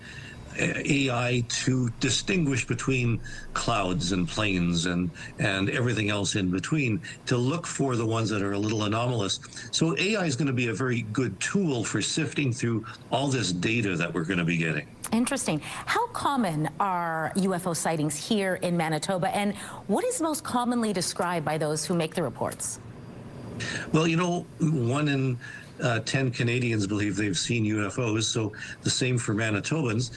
Speaker 8: AI to distinguish between clouds and planes and everything else in between, to look for the ones that are a little anomalous. So AI is going to be a very good tool for sifting through all this data that we're going to be getting.
Speaker 7: Interesting. How common are UFO sightings here in Manitoba, and what is most commonly described by those who make the reports?
Speaker 8: Well, 1 in 10 Canadians believe they've seen UFOs, so the same for Manitobans.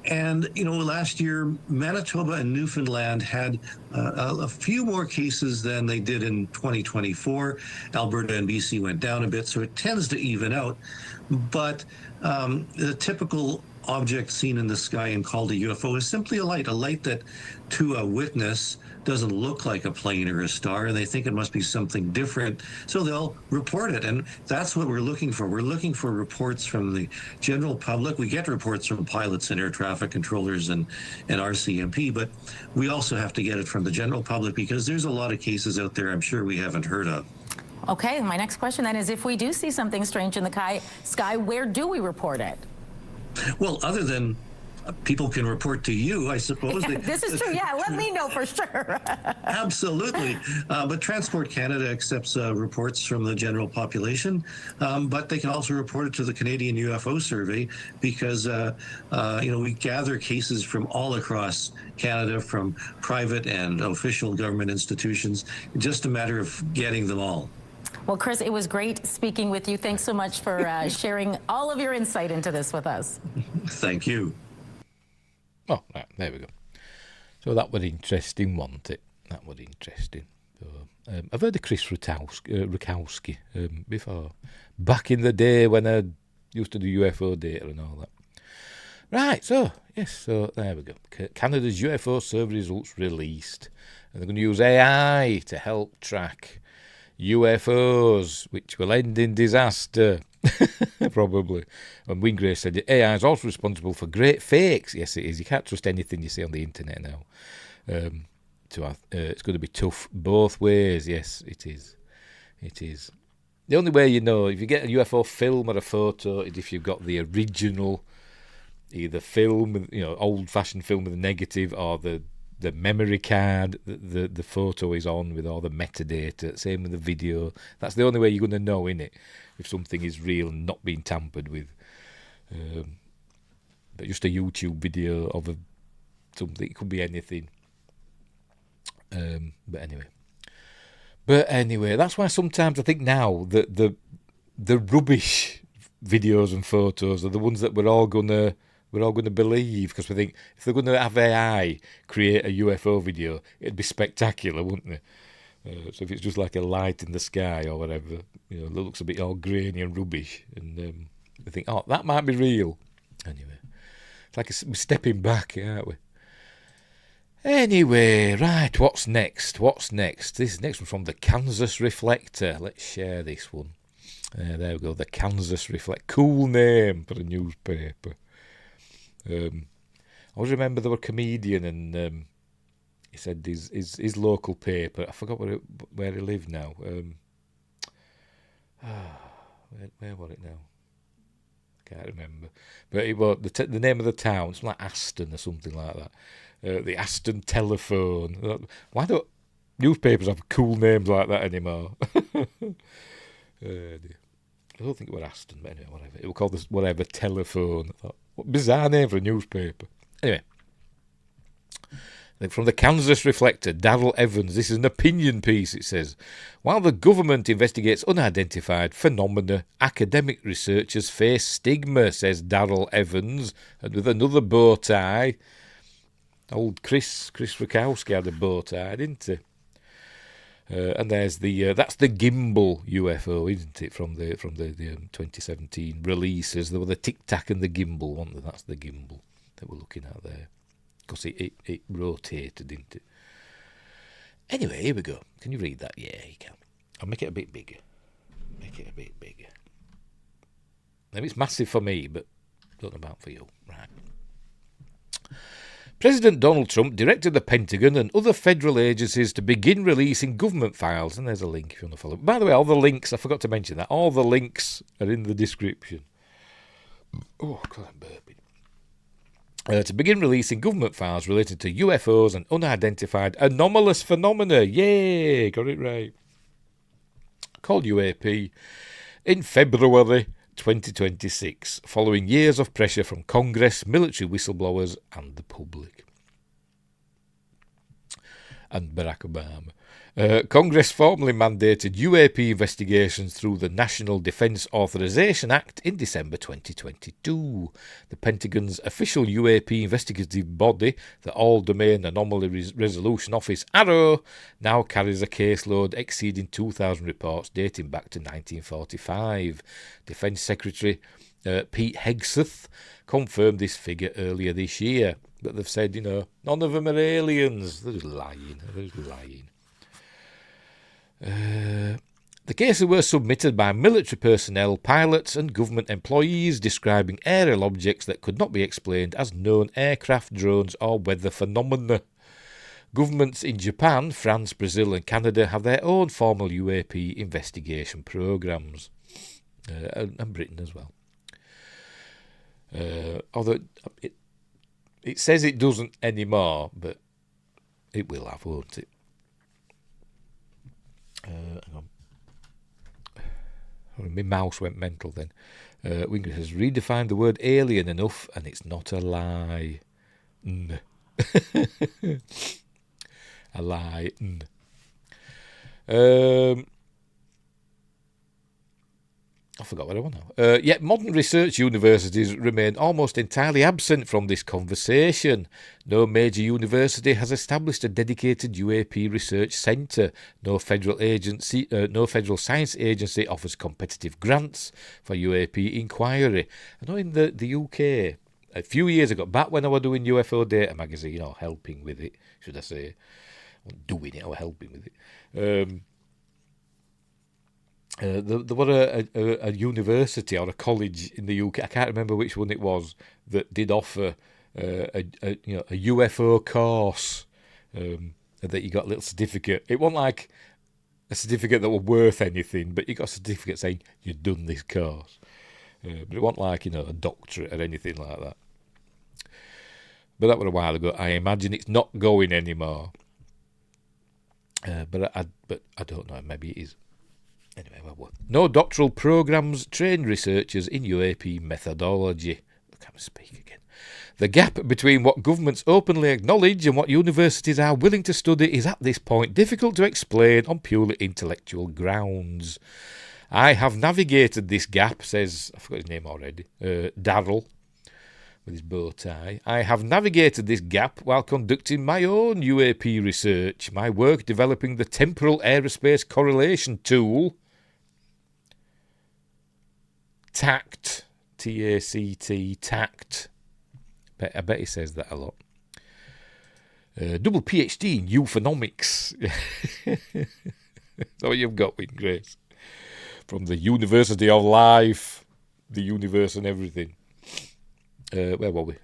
Speaker 8: And last year, Manitoba and Newfoundland had a few more cases than they did in 2024. Alberta and BC went down a bit, so it tends to even out. But the typical object seen in the sky and called a UFO is simply a light that to a witness doesn't look like a plane or a star, and they think it must be something different, so they'll report it. And that's what we're looking for. We're looking for reports from the general public. We get reports from pilots and air traffic controllers and RCMP, but we also have to get it from the general public, because there's a lot of cases out there I'm sure we haven't heard of.
Speaker 7: Okay, my next question then is, if we do see something strange in the sky, where do we report it?
Speaker 8: Well, other than people can report to you, I suppose.
Speaker 7: This is true, yeah. Let me know for sure.
Speaker 8: Absolutely. But Transport Canada accepts reports from the general population, but they can also report it to the Canadian UFO Survey, because, we gather cases from all across Canada, from private and official government institutions. Just a matter of getting them all.
Speaker 7: Well, Chris, it was great speaking with you. Thanks so much for sharing all of your insight into this with us.
Speaker 8: Thank you.
Speaker 1: Oh, right, there we go. So that was interesting, wasn't it? That was interesting. So, I've heard of Chris Rukowski before, back in the day when I used to do UFO data and all that. Right, so, yes, so there we go. Canada's UFO survey results released. And they're going to use AI to help track UFOs, which will end in disaster, probably. And Wingray said AI is also responsible for great fakes. Yes, it is. You can't trust anything you see on the internet now. It's going to be tough both ways. Yes, it is. It is. The only way you know, if you get a UFO film or a photo, is if you've got the original, either film, old-fashioned film with a negative, or the the memory card that the photo is on with all the metadata. Same with the video. That's the only way you're going to know, innit, if something is real and not being tampered with. But just a YouTube video of something, it could be anything. But anyway, that's why sometimes I think now that the rubbish videos and photos are the ones that we're all gonna believe, because we think if they're going to have AI create a UFO video, it'd be spectacular, wouldn't it? So if it's just like a light in the sky or whatever, you know, it looks a bit all grainy and rubbish, and we think, oh, that might be real. Anyway, it's like we're stepping back, aren't we? Anyway, right, what's next? This next one from the Kansas Reflector. Let's share this one. There we go, the Kansas Reflector. Cool name for a newspaper. I always remember there were a comedian, and he said his local paper, I forgot where he lived now. Where was it now? I can't remember. But it was the name of the town, it's like Aston or something like that. The Aston Telephone. Why don't newspapers have cool names like that anymore? I don't think it was Aston, but anyway, whatever. It was called this whatever Telephone. I thought, what bizarre name for a newspaper. Anyway, from the Kansas Reflector, Darrell Evans. This is an opinion piece, it says. While the government investigates unidentified phenomena, academic researchers face stigma, says Darrell Evans, and with another bow tie. Old Chris Rakowski had a bow tie, didn't he? And there's that's the gimbal UFO, isn't it? From the 2017 releases, there were the Tic Tac and the gimbal, weren't there? That's the gimbal that we're looking at there, because it rotated, didn't it? Anyway, here we go. Can you read that? Yeah, you can. I'll make it a bit bigger. Maybe it's massive for me, but don't know about for you. Right. President Donald Trump directed the Pentagon and other federal agencies to begin releasing government files. And there's a link if you want to follow. By the way, all the links, I forgot to mention that, all the links are in the description. Oh, God, I'm burping. To begin releasing government files related to UFOs and unidentified anomalous phenomena. Yay, got it right. Called UAP in February 2026, following years of pressure from Congress, military whistleblowers, and the public. And Barack Obama. Congress formally mandated UAP investigations through the National Defense Authorization Act in December 2022. The Pentagon's official UAP investigative body, the All-Domain Anomaly Resolution Office, AARO, now carries a caseload exceeding 2,000 reports dating back to 1945. Defense Secretary Pete Hegseth confirmed this figure earlier this year. But they've said, none of them are aliens. They're just lying. The cases were submitted by military personnel, pilots and government employees describing aerial objects that could not be explained as known aircraft, drones or weather phenomena. Governments in Japan, France, Brazil and Canada have their own formal UAP investigation programs. And Britain as well. Although it says it doesn't anymore, but it will have, won't it? Hang on. My mouse went mental then. Winger has redefined the word alien enough, and it's not a lie. A lie. I forgot what I want now. Yet modern research universities remain almost entirely absent from this conversation. No major university has established a dedicated UAP research centre. No federal science agency offers competitive grants for UAP inquiry. I know in the UK, a few years ago, back when I was doing UFO Data magazine, or helping with it, should I say, doing it or helping with it. There was a university or a college in the UK, I can't remember which one it was, that did offer a UFO course, that you got a little certificate. It wasn't like a certificate that was worth anything, but you got a certificate saying you'd done this course. But it wasn't like, a doctorate or anything like that. But that was a while ago. I imagine it's not going anymore. But I don't know. Maybe it is. Anyway, well, no doctoral programmes train researchers in UAP methodology. I can't speak again. The gap between what governments openly acknowledge and what universities are willing to study is at this point difficult to explain on purely intellectual grounds. I have navigated this gap, says, I forgot his name already, Darrell, with his bow tie. I have navigated this gap while conducting my own UAP research, my work developing the temporal aerospace correlation tool, TACT, T-A-C-T, TACT. I bet he says that a lot. Double PhD in euphonomics. That's what you've got, Win Grace. From the University of Life, the universe and everything. Where were we?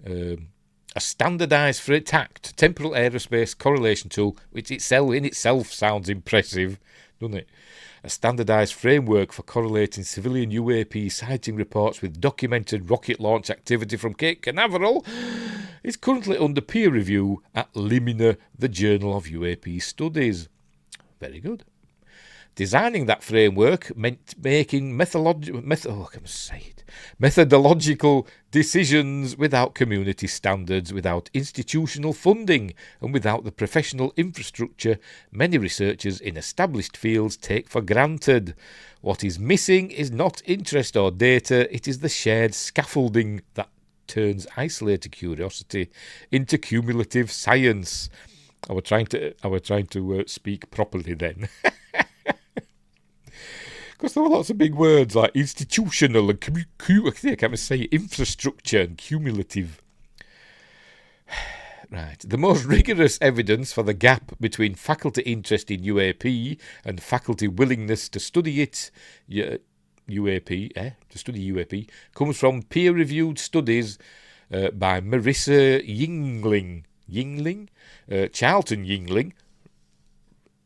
Speaker 1: A standardised for TACT, temporal aerospace correlation tool, which in itself sounds impressive, doesn't it? A standardised framework for correlating civilian UAP sighting reports with documented rocket launch activity from Cape Canaveral is currently under peer review at Limina, the Journal of UAP Studies. Very good. Designing that framework meant making methodological decisions without community standards, without institutional funding, and without the professional infrastructure many researchers in established fields take for granted. What is missing is not interest or data, it is the shared scaffolding that turns isolated curiosity into cumulative science. I was trying to speak properly then. Because there were lots of big words like institutional and I can't say infrastructure and cumulative. Right. The most rigorous evidence for the gap between faculty interest in UAP and faculty willingness to study it, to study UAP, comes from peer-reviewed studies by Marissa Charlton Yingling,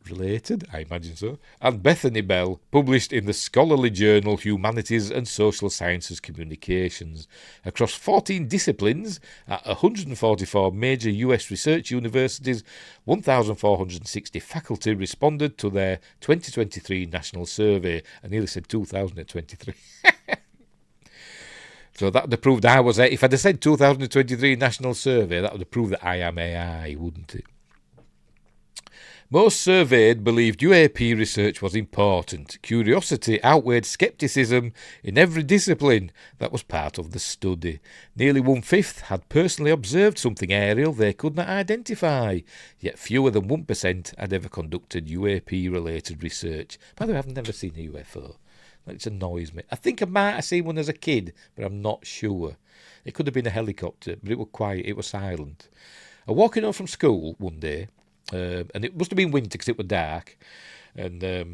Speaker 1: related, I imagine so, and Bethany Bell, published in the scholarly journal Humanities and Social Sciences Communications. Across 14 disciplines at 144 major US research universities, 1,460 faculty responded to their 2023 national survey. I nearly said 2023. So that would have proved I was... If I'd have said 2023 national survey, that would have proved that I am AI, wouldn't it? Most surveyed believed UAP research was important. Curiosity outweighed scepticism in every discipline that was part of the study. Nearly 1/5 had personally observed something aerial they could not identify, yet fewer than 1% had ever conducted UAP-related research. By the way, I've never seen a UFO. It annoys me. I think I might have seen one as a kid, but I'm not sure. It could have been a helicopter, but it was quiet, it was silent. I was walking home from school one day, and it must have been winter because it was dark, and I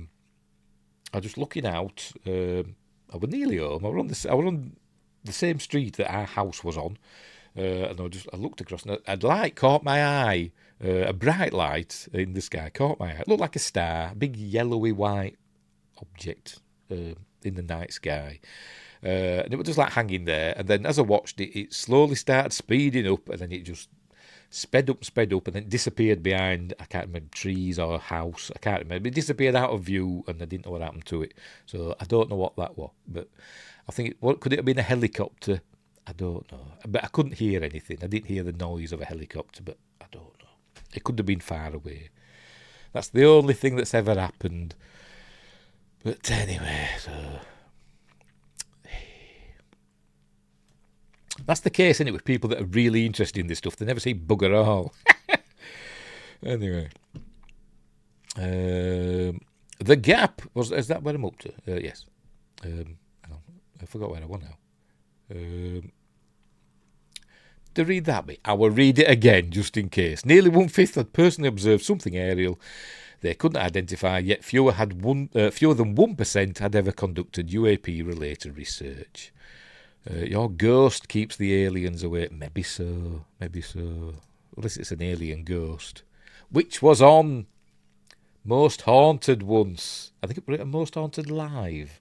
Speaker 1: was just looking out. I was nearly home. I was on the same street that our house was on, and I looked across, and a light caught my eye. A bright light in the sky caught my eye. It looked like a star, a big yellowy white object in the night sky. And it was just like hanging there, and then as I watched it, it slowly started speeding up, and then it just sped up, and then disappeared behind, I can't remember, trees or a house, I can't remember. It disappeared out of view, and I didn't know what happened to it. So I don't know what that was, but I think, could it have been a helicopter? I don't know. But I couldn't hear anything. I didn't hear the noise of a helicopter, but I don't know. It could have been far away. That's the only thing that's ever happened. But anyway, so... That's the case, isn't it, with people that are really interested in this stuff. They never see bugger all. Anyway. The gap was... Is that where I'm up to? Yes. I forgot where I was now. To read that bit, I will read it again, just in case. Nearly 1/5 had personally observed something aerial they couldn't identify, yet fewer than 1% had ever conducted UAP-related research. Your ghost keeps the aliens away. Maybe so. Unless it's an alien ghost. Which was on Most Haunted once. I think it was Most Haunted Live.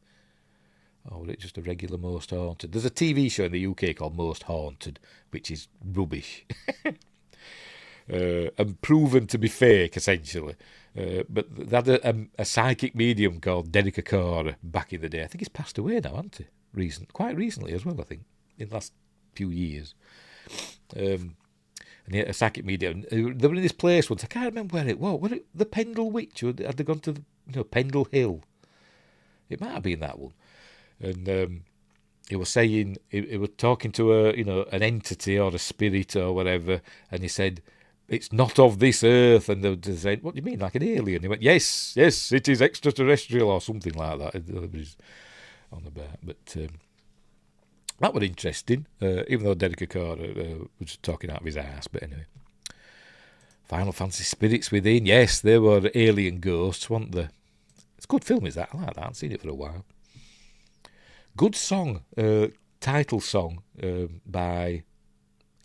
Speaker 1: Or was it just a regular Most Haunted? There's a TV show in the UK called Most Haunted, which is rubbish. And proven to be fake, essentially. But they had a psychic medium called Derek Akara back in the day. I think he's passed away now, hasn't he? Quite recently as well, I think, in the last few years. And he had a psychic medium. They were in this place once. I can't remember where it was. Was it the Pendle Witch? Or had they gone to Pendle Hill? It might have been that one. And he was saying, he was talking to an entity or a spirit or whatever, and he said, "It's not of this earth." And they said, "What do you mean, like an alien?" He went, yes, it is extraterrestrial or something like that. It was on about. But that was interesting, even though Derek Akara was talking out of his ass. But anyway. Final Fantasy Spirits Within. Yes, they were alien ghosts, weren't they? It's a good film, is that? I like that. I haven't seen it for a while. Good song, title song by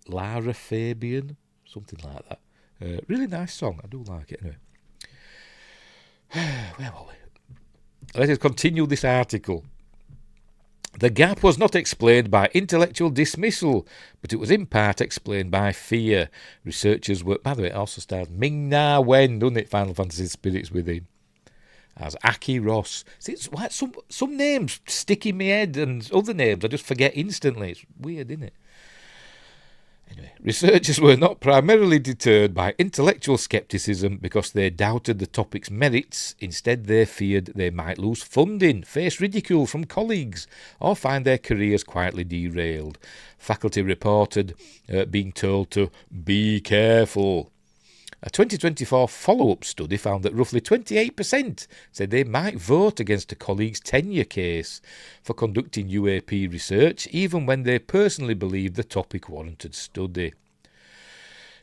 Speaker 1: Lara Fabian, something like that. Really nice song. I do like it anyway. Where were we? Let us continue this article. The gap was not explained by intellectual dismissal, but it was in part explained by fear. Researchers were... By the way, it also stars Ming-Na Wen, doesn't it? Final Fantasy Spirits Within. As Aki Ross. See, it's like some names stick in my head and other names I just forget instantly. It's weird, isn't it? Anyway, researchers were not primarily deterred by intellectual scepticism because they doubted the topic's merits. Instead, they feared they might lose funding, face ridicule from colleagues, or find their careers quietly derailed. Faculty reported being told to be careful. A 2024 follow-up study found that roughly 28% said they might vote against a colleague's tenure case for conducting UAP research, even when they personally believed the topic warranted study.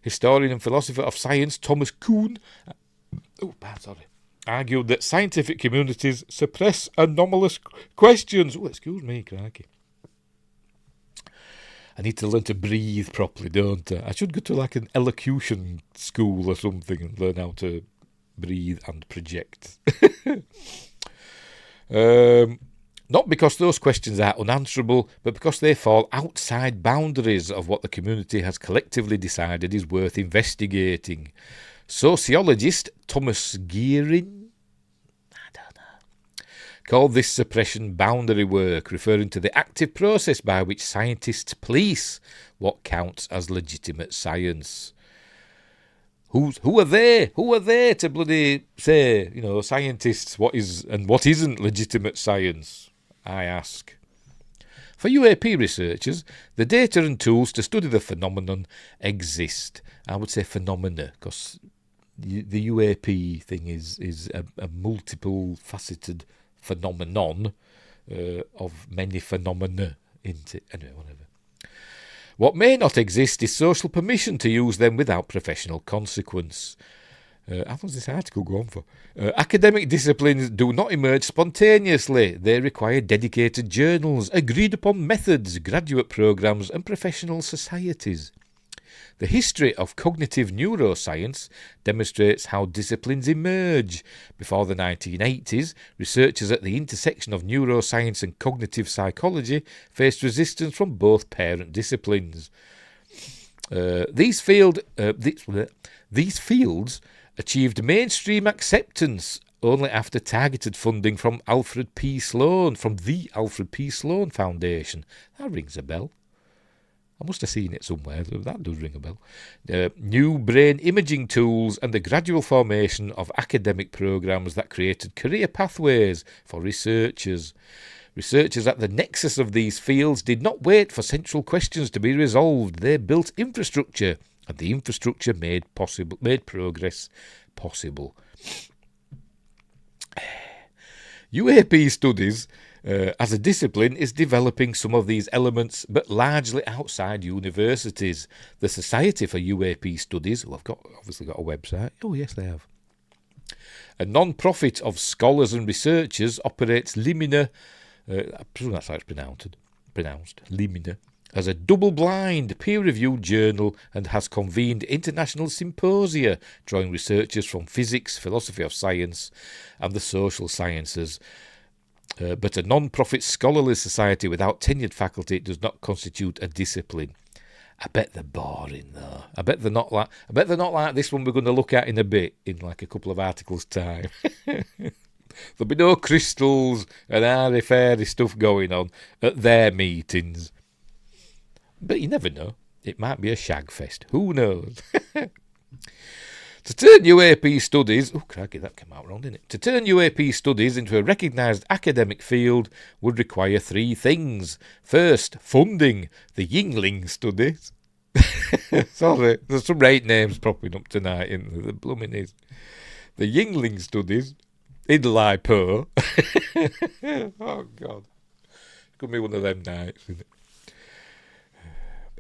Speaker 1: Historian and philosopher of science Thomas Kuhn argued that scientific communities suppress anomalous questions. Oh, excuse me, crikey. I need to learn to breathe properly, don't I? I should go to like an elocution school or something and learn how to breathe and project. Not because those questions are unanswerable, but because they fall outside boundaries of what the community has collectively decided is worth investigating. Sociologist Thomas Gearin called this suppression boundary work, referring to the active process by which scientists police what counts as legitimate science. Who are they? Who are they to bloody say, scientists, what is and what isn't legitimate science? I ask. For UAP researchers, the data and tools to study the phenomenon exist. I would say phenomena, because the UAP thing is a multiple faceted phenomenon of many phenomena, isn't it? Anyway, whatever. What may not exist is social permission to use them without professional consequence. How does this article go on for? Academic disciplines do not emerge spontaneously. They require dedicated journals, agreed upon methods, graduate programs, and professional societies. The history of cognitive neuroscience demonstrates how disciplines emerge. Before the 1980s, researchers at the intersection of neuroscience and cognitive psychology faced resistance from both parent disciplines. These fields achieved mainstream acceptance only after targeted funding from the Alfred P. Sloan Foundation. That rings a bell. I must have seen it somewhere. That does ring a bell. New brain imaging tools and the gradual formation of academic programs that created career pathways for researchers. Researchers at the nexus of these fields did not wait for central questions to be resolved. They built infrastructure, and the infrastructure made progress possible. UAP studies as a discipline is developing some of these elements, but largely outside universities. The Society for UAP Studies, who have obviously got a website. Oh, yes, they have. A non-profit of scholars and researchers operates Limina, I presume that's how it's pronounced, Limina, as a double-blind, peer-reviewed journal and has convened international symposia drawing researchers from physics, philosophy of science and the social sciences. But a non-profit scholarly society without tenured faculty does not constitute a discipline. I bet they're boring though. I bet they're not like this one we're going to look at in a bit, in like a couple of articles' time. There'll be no crystals and airy-fairy stuff going on at their meetings. But you never know. It might be a shag fest. Who knows? To turn UAP studies... Oh, crikey, that came out wrong, didn't it? To turn UAP studies into a recognised academic field would require 3 things. First, funding the Yingling studies. Sorry, there's some right names popping up tonight in the blooming is. The Yingling studies in Lai Po. Oh, God. It's going to be one of them nights, isn't it?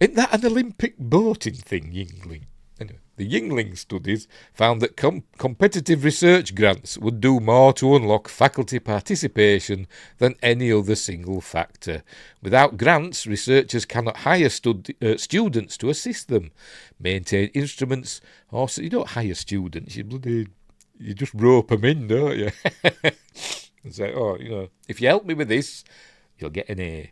Speaker 1: Isn't that an Olympic boating thing, Yingling? Anyway, the Yingling studies found that competitive research grants would do more to unlock faculty participation than any other single factor. Without grants, researchers cannot hire students to assist them, maintain instruments, or you don't hire students, you just rope them in, don't you? And say, if you help me with this, you'll get an A.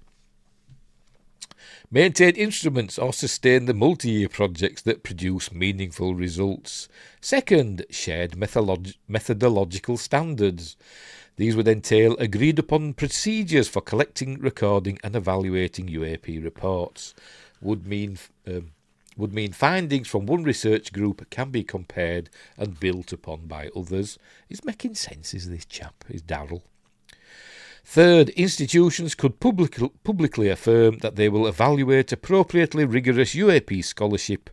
Speaker 1: Maintain instruments or sustain the multi-year projects that produce meaningful results. Second, shared methodological standards. These would entail agreed-upon procedures for collecting, recording and evaluating UAP reports. Would mean findings from one research group can be compared and built upon by others. He's making sense, is this chap? Is Darryl? Third, institutions could publicly affirm that they will evaluate appropriately rigorous UAP scholarship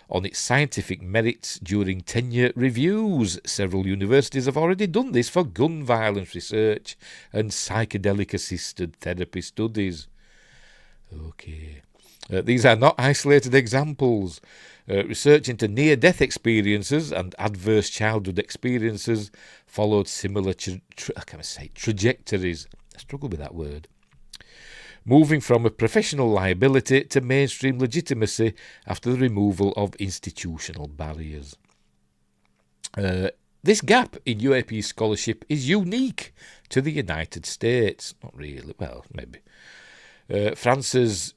Speaker 1: on its scientific merits during tenure reviews. Several universities have already done this for gun violence research and psychedelic-assisted therapy studies. Okay. These are not isolated examples. Research into near-death experiences and adverse childhood experiences followed similar trajectories. I struggle with that word. Moving from a professional liability to mainstream legitimacy after the removal of institutional barriers. This gap in UAP scholarship is unique to the United States. Not really, well, maybe. France's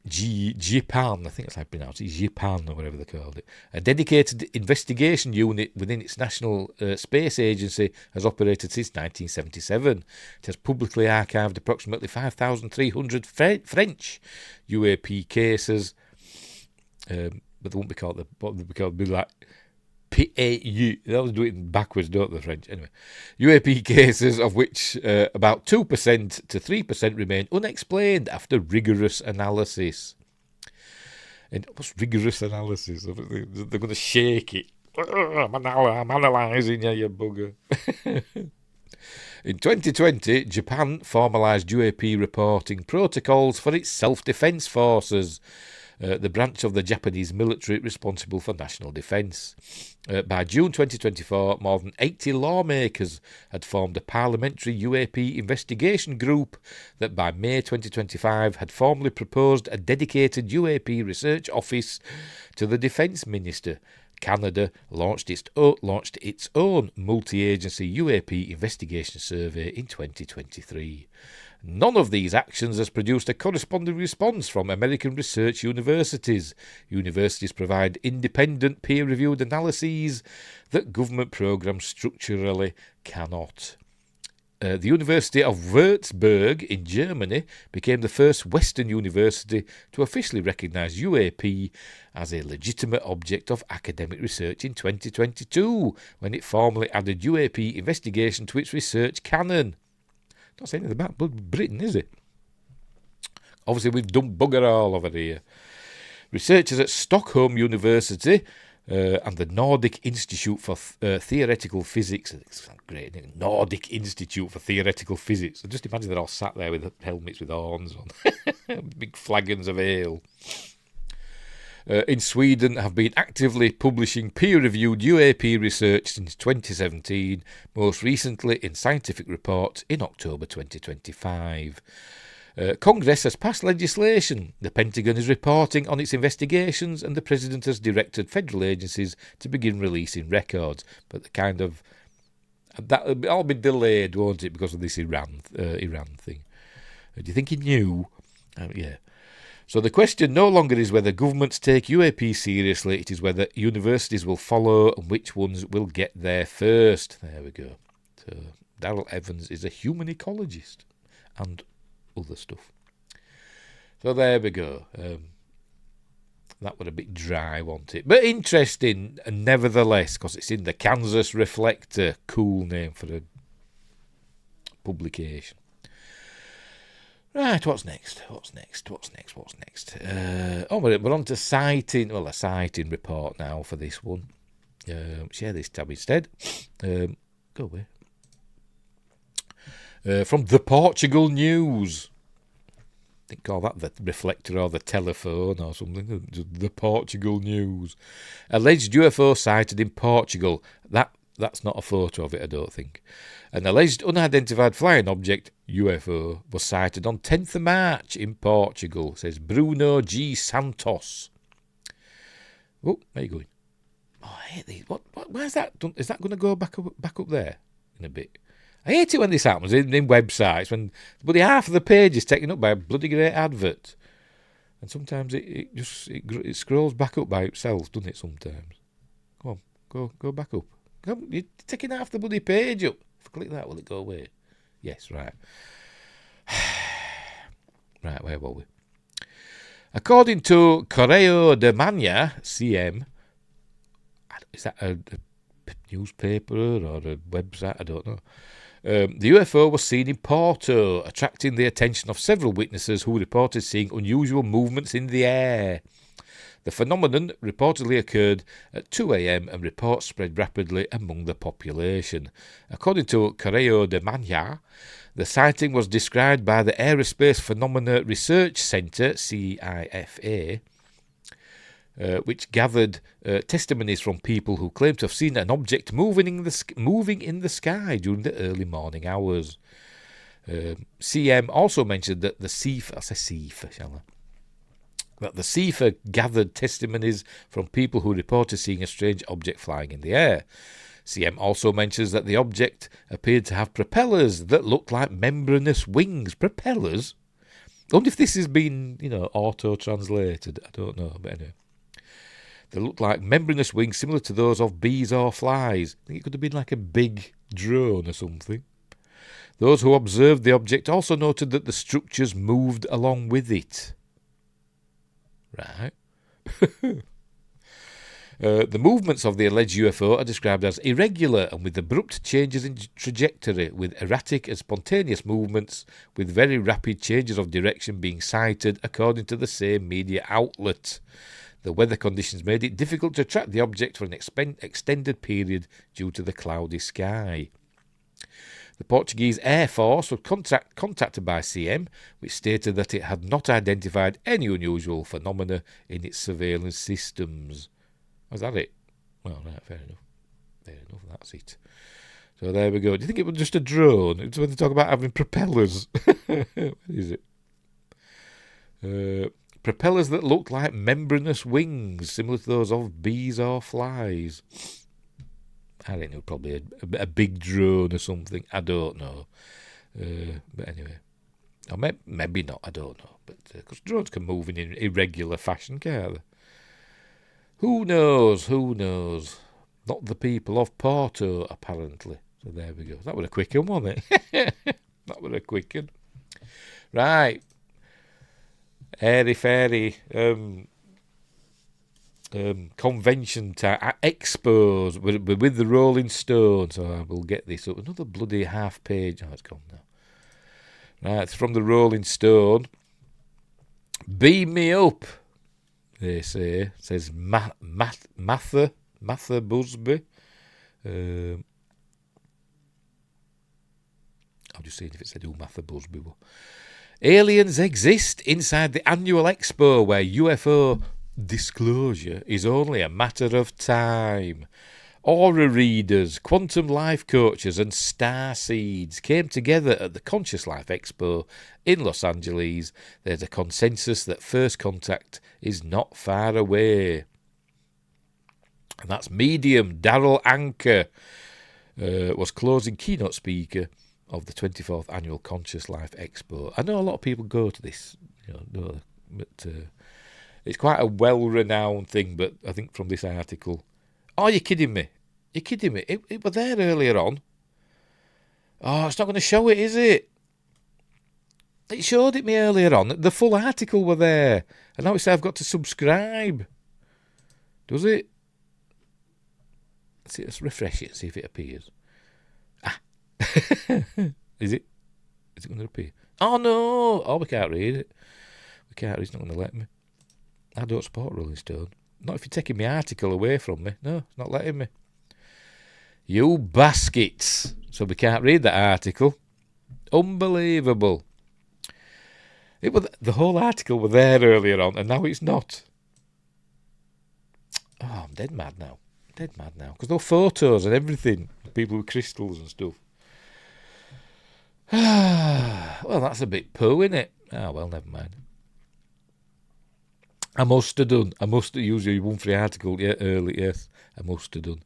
Speaker 1: Japan, I think that's how I pronounce it, Japan or whatever they called it. A dedicated investigation unit within its national space agency has operated since 1977. It has publicly archived approximately 5,300 French UAP cases, but they won't be called like PAU. They always do it backwards, don't they, French? Anyway, UAP cases of which about 2% to 3% remain unexplained after rigorous analysis. And what's rigorous analysis? They're going to shake it. I'm analysing you bugger. In 2020, Japan formalised UAP reporting protocols for its self-defence forces, the branch of the Japanese military responsible for national defence. By June 2024, more than 80 lawmakers had formed a parliamentary UAP investigation group that by May 2025 had formally proposed a dedicated UAP research office to the Defence Minister. Canada launched its own multi-agency UAP investigation survey in 2023. None of these actions has produced a corresponding response from American research universities. Universities provide independent peer-reviewed analyses that government programs structurally cannot. The University of Würzburg in Germany became the first Western university to officially recognise UAP as a legitimate object of academic research in 2022, when it formally added UAP investigation to its research canon. Not saying anything about Britain, is it? Obviously, we've done bugger all over here. Researchers at Stockholm University and the Nordic Institute for Theoretical Physics. It's great, isn't it? Nordic Institute for Theoretical Physics. I just imagine they're all sat there with helmets with horns on, big flagons of ale. In Sweden have been actively publishing peer-reviewed UAP research since 2017, most recently in Scientific Reports in October 2025. Congress has passed legislation. The Pentagon is reporting on its investigations and the President has directed federal agencies to begin releasing records. But the kind of And that'll all be delayed, won't it, because of this Iran thing. Do you think he knew? Yeah. So the question no longer is whether governments take UAP seriously, it is whether universities will follow and which ones will get there first. There we go. So Darrell Evans is a human ecologist and other stuff. So there we go. That was a bit dry, wasn't it? But interesting, nevertheless, because it's in the Kansas Reflector. Cool name for a publication. Right, what's next? We're on to sighting. Well, a sighting report now for this one. Share this tab instead. Go away. From the Portugal News. I think call that the Reflector or the Telephone or something. The Portugal News. Alleged UFO sighted in Portugal. That's not a photo of it, I don't think. An alleged unidentified flying object, UFO, was sighted on 10th of March in Portugal, says Bruno G. Santos. Oh, where are you going? Oh, I hate these. Why is that done? Is that going to go back up there in a bit? I hate it when this happens in websites, when bloody half of the page is taken up by a bloody great advert. And sometimes it scrolls back up by itself, doesn't it, sometimes? Come on, go back up. Come, you're taking half the bloody page up. If I click that, will it go away? Yes, right. Right, where were we? According to Correio de Manhã, CM, is that a newspaper or a website? I don't know. The UFO was seen in Porto, attracting the attention of several witnesses who reported seeing unusual movements in the air. The phenomenon reportedly occurred at 2 a.m. and reports spread rapidly among the population. According to Correio de Manhã, the sighting was described by the Aerospace Phenomena Research Centre, CIFA, which gathered testimonies from people who claimed to have seen an object moving in the sky during the early morning hours. CM also mentioned that the CIFA gathered testimonies from people who reported seeing a strange object flying in the air. CM also mentions that the object appeared to have propellers that looked like membranous wings. Propellers? I wonder if this has been, auto-translated. I don't know, but anyway. They looked like membranous wings similar to those of bees or flies. I think it could have been like a big drone or something. Those who observed the object also noted that the structures moved along with it. Right. The movements of the alleged UFO are described as irregular and with abrupt changes in trajectory, with erratic and spontaneous movements, with very rapid changes of direction being cited, according to the same media outlet. The weather conditions made it difficult to track the object for an extended period due to the cloudy sky. The Portuguese Air Force was contacted by CM, which stated that it had not identified any unusual phenomena in its surveillance systems. Was that it? Well, right, fair enough. That's it. So there we go. Do you think it was just a drone? It's when they talk about having propellers. What is it? Propellers that looked like membranous wings, similar to those of bees or flies. I don't know, probably a big drone or something. I don't know. But anyway. Or maybe not, I don't know. But because drones can move in irregular fashion, can't they? Who knows? Not the people of Porto, apparently. So there we go. That was a quick one, wasn't it? That was a quick one. Right. Airy-fairy convention time, expos with the Rolling Stone. So I will get this up. Another bloody half page. Oh, it's gone now. Right, it's from the Rolling Stone. Beam me up, they say. Says Mather Busby. I'm just seeing if it said who Mather Busby was. Aliens exist inside the annual expo where UFO disclosure is only a matter of time. Aura readers, quantum life coaches and star seeds came together at the Conscious Life Expo in Los Angeles. There's a consensus that first contact is not far away. And that's medium Darrell Anker. was closing keynote speaker of the 24th Annual Conscious Life Expo. I know a lot of people go to this, but it's quite a well-renowned thing, but I think from this article... Oh, you're kidding me. You're kidding me. It was there earlier on. Oh, it's not going to show it, is it? It showed it me earlier on. The full article were there. And now it says I've got to subscribe. Does it? Let's refresh it and see if it appears. Ah. Is it? Is it going to appear? Oh, no. Oh, we can't read it. We can't. It's not going to let me. I don't support Rolling Stone. Not if you're taking my article away from me. No, it's not letting me. You baskets. So we can't read that article. Unbelievable. It was the whole article was there earlier on, and now it's not. Oh, I'm dead mad now. Because there were photos and everything. People with crystals and stuff. Well, that's a bit poo, isn't it? Ah, well, never mind. I must have used your one free article early, yes. I must have done.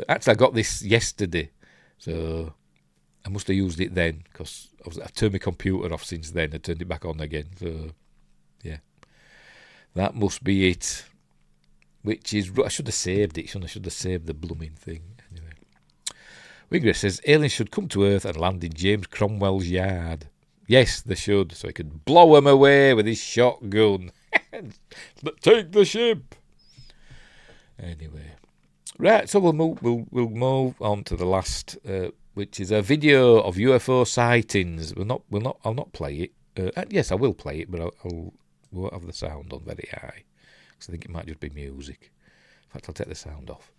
Speaker 1: Actually, I got this yesterday, so I must have used it then, because I've turned my computer off since then. I turned it back on again, so yeah. That must be it. Which is, I should have saved it, I should have saved the blooming thing. Anyway. Wingress says, aliens should come to Earth and land in James Cromwell's yard. Yes, they should, so he could blow them away with his shotgun. But take the ship. Anyway, right. So we'll move on to the last, which is a video of UFO sightings. I'll not play it. Yes, I will play it, but I won't have the sound on very high because I think it might just be music. In fact, I'll take the sound off.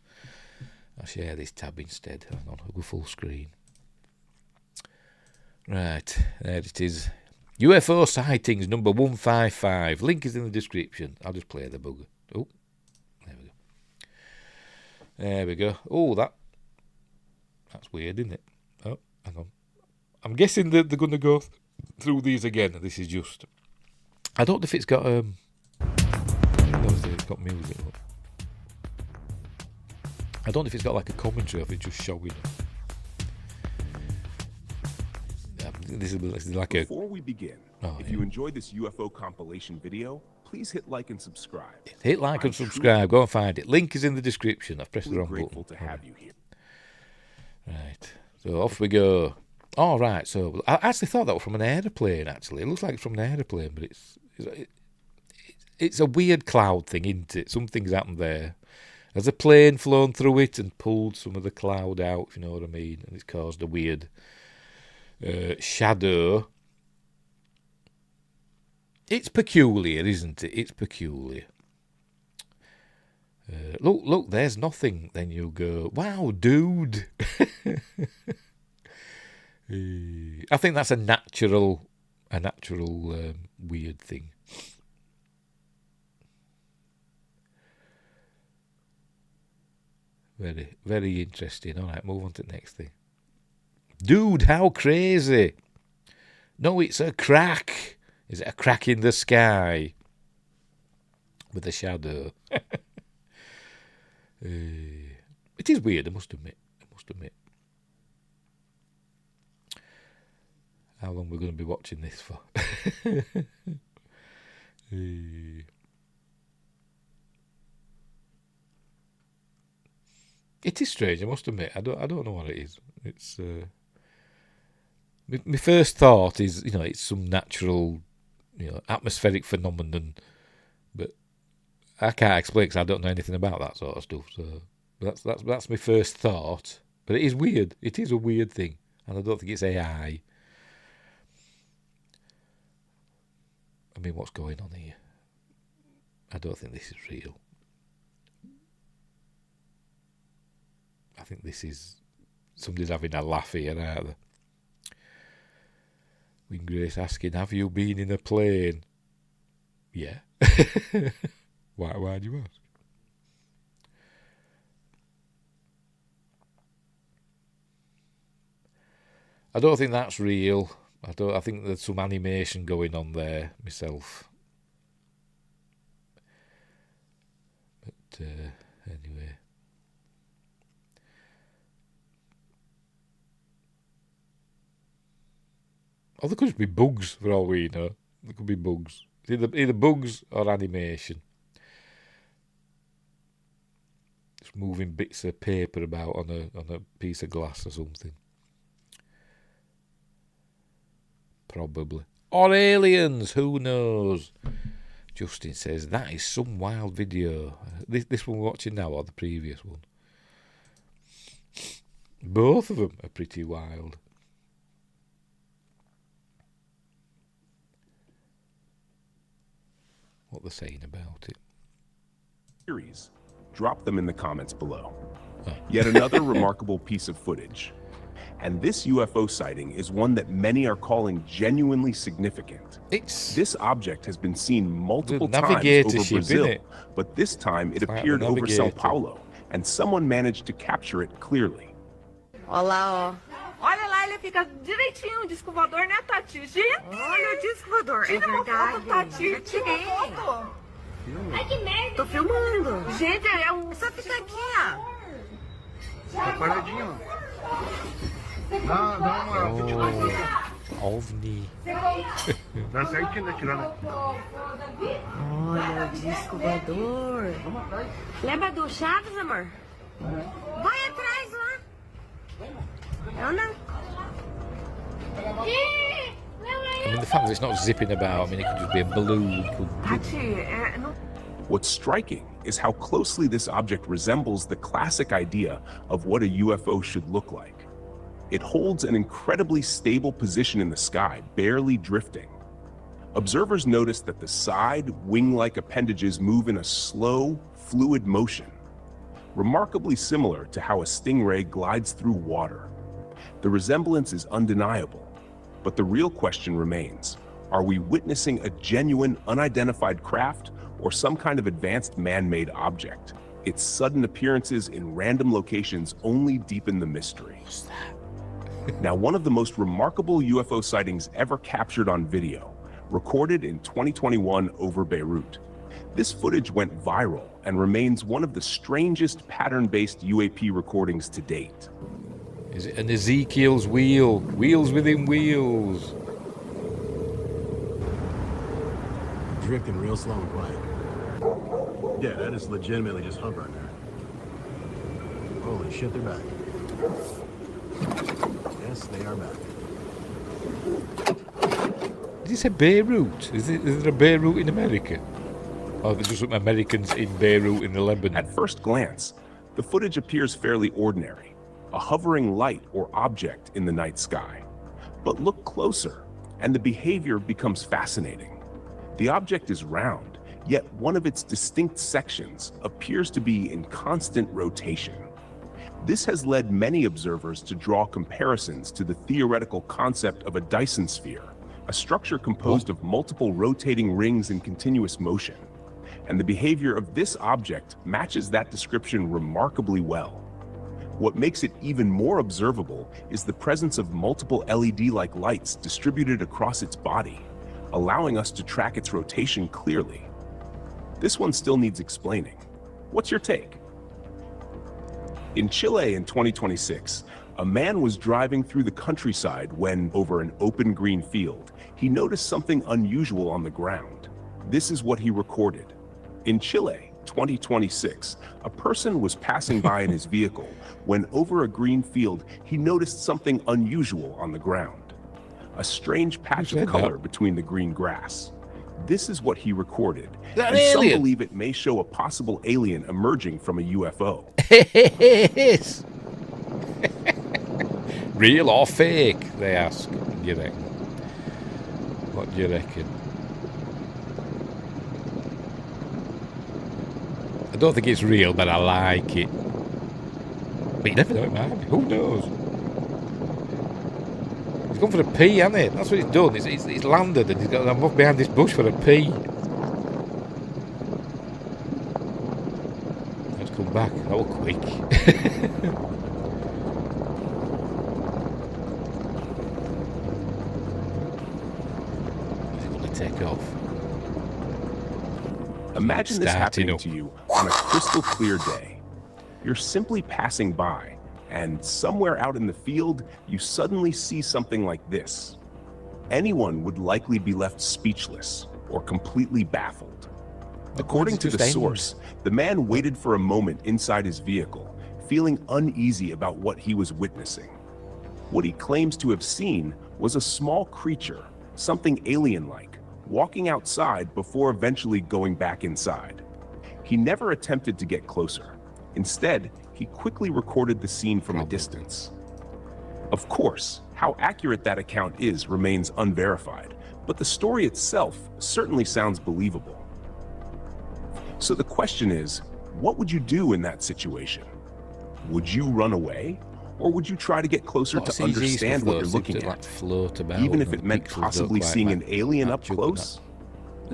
Speaker 1: I'll share this tab instead. Hang on, I'll go full screen. Right, there it is. UFO sightings number 155. Link is in the description. I'll just play the bugger. Oh, there we go. There we go. Oh, that's weird, isn't it? Oh, hang on. I'm guessing that they're going to go through these again. This is just... I don't know if it's got... No, it's got music. I don't know if it's got like a commentary of it just showing. This is like
Speaker 9: Before we begin, if you enjoyed this UFO compilation video, please hit like and subscribe.
Speaker 1: Hit like and subscribe. Go and find it. Link is in the description. I've pressed the wrong button.
Speaker 9: Grateful to have you here.
Speaker 1: Right. So off we go. All right. So I actually thought that was from an aeroplane. Actually, it looks like it's from an aeroplane, but it's a weird cloud thing, isn't it? Something's happened there. Has a plane flown through it and pulled some of the cloud out? If you know what I mean, and it's caused a weird shadow. It's peculiar, isn't it? It's peculiar. Look, there's nothing. Then you go, wow, dude. I think that's a natural weird thing. Very, very interesting. All right, move on to the next thing. Dude, how crazy. No, it's a crack. Is it a crack in the sky? With a shadow. It is weird, I must admit. How long we're going to be watching this for? It is strange, I must admit. I don't know what it is. It's my first thought is, it's some natural, atmospheric phenomenon, but I can't explain because I don't know anything about that sort of stuff. So that's my first thought. But it is weird. It is a weird thing, and I don't think it's AI. I mean, what's going on here? I don't think this is real. I think this is somebody's having a laugh here, aren't they? Wing Grace asking, have you been in a plane? Yeah. Why do you ask? I don't think that's real. I think there's some animation going on there myself. But anyway. Or there could just be bugs, for all we know. There could be bugs. It's either bugs or animation. Just moving bits of paper about on a piece of glass or something. Probably. Or aliens, who knows? Justin says, that is some wild video. This one we're watching now or the previous one? Both of them are pretty wild. What they're saying about it.
Speaker 9: Series. Drop them in the comments below. Yet another remarkable piece of footage. And this UFO sighting is one that many are calling genuinely significant. This object has been seen multiple times over Brazil, but this time it appeared over São Paulo, and someone managed to capture it clearly.
Speaker 10: Olha lá, ó. Olha lá, ele fica direitinho, o disco voador, né, Tati? Gente! Olha o disco voador. Tira uma foto, Tati. Eu tirei foto. Ai, que merda. Tô filmando. Gente, é um... Só fica aqui, ó. Tá paradinho, ó. Dá uma...
Speaker 1: OVNI.
Speaker 10: Dá certinho da tirada. Olha o disco voador. Lembra do Chaves, amor? Vai atrás lá.
Speaker 1: I mean, the fact that it's not zipping about, I mean, it could just be a balloon.
Speaker 9: What's striking is how closely this object resembles the classic idea of what a UFO should look like. It holds an incredibly stable position in the sky, barely drifting. Observers noticed that the side, wing-like appendages move in a slow, fluid motion, remarkably similar to how a stingray glides through water. The resemblance is undeniable, but the real question remains: are we witnessing a genuine, unidentified craft or some kind of advanced man-made object? Its sudden appearances in random locations only deepen the mystery.
Speaker 1: What's that?
Speaker 9: Now, one of the most remarkable UFO sightings ever captured on video, recorded in 2021 over Beirut. This footage went viral and remains one of the strangest pattern-based UAP recordings to date.
Speaker 1: Is it an Ezekiel's wheel? Wheels within wheels.
Speaker 11: Drifting real slow and quiet. Yeah, that is legitimately just hovering there. Holy shit, they're back. Yes, they are back.
Speaker 1: Did you say Beirut? Is there a Beirut in America? Or there's just some Americans in Beirut in the Lebanon?
Speaker 9: At first glance, the footage appears fairly ordinary. A hovering light or object in the night sky. But look closer, and the behavior becomes fascinating. The object is round, yet one of its distinct sections appears to be in constant rotation. This has led many observers to draw comparisons to the theoretical concept of a Dyson sphere, a structure composed of multiple rotating rings in continuous motion. And the behavior of this object matches that description remarkably well. What makes it even more observable is the presence of multiple LED-like lights distributed across its body, allowing us to track its rotation clearly. This one still needs explaining. What's your take? In Chile in 2026, a man was driving through the countryside when, over an open green field, he noticed something unusual on the ground. This is what he recorded. In Chile, 2026, a person was passing by in his vehicle when, over a green field, he noticed something unusual on the ground. A strange patch of color between the green grass. This is what he recorded, and some believe it may show a possible alien emerging from a UFO.
Speaker 1: Yes. Real or fake, they ask. What do you reckon? What do you reckon? I don't think it's real, but I like it. But you never know, it might be. Who knows? He's gone for a pee, hasn't he? That's what he's done. He's landed and he's got to move behind this bush for a pee. Let's come back. That was quick. Is it going to take off?
Speaker 9: Imagine this happening to you on a crystal clear day. You're simply passing by, and somewhere out in the field, you suddenly see something like this. anyone would likely be left speechless or completely baffled. According to the source, the man waited for a moment inside his vehicle, feeling uneasy about what he was witnessing. What he claims to have seen was a small creature, something alien-like, walking outside before eventually going back inside. He never attempted to get closer. Instead, he quickly recorded the scene from a distance. Of course, how accurate that account is remains unverified, but the story itself certainly sounds believable. So the question is, what would you do in that situation? Would you run away? Or would you try to get closer to understand what you're looking at, even if it meant possibly seeing an alien up close?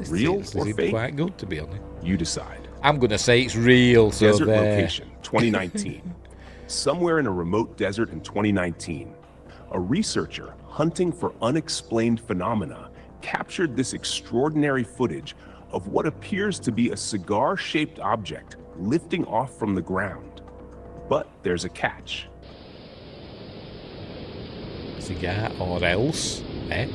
Speaker 9: Real or fake?
Speaker 1: Quite good, to be honest.
Speaker 9: You decide.
Speaker 1: I'm going to say it's real. So
Speaker 9: Desert location, 2019. Somewhere in a remote desert in 2019, a researcher hunting for unexplained phenomena captured this extraordinary footage of what appears to be a cigar-shaped object lifting off from the ground. But there's a catch.
Speaker 1: Cigar or else, eh?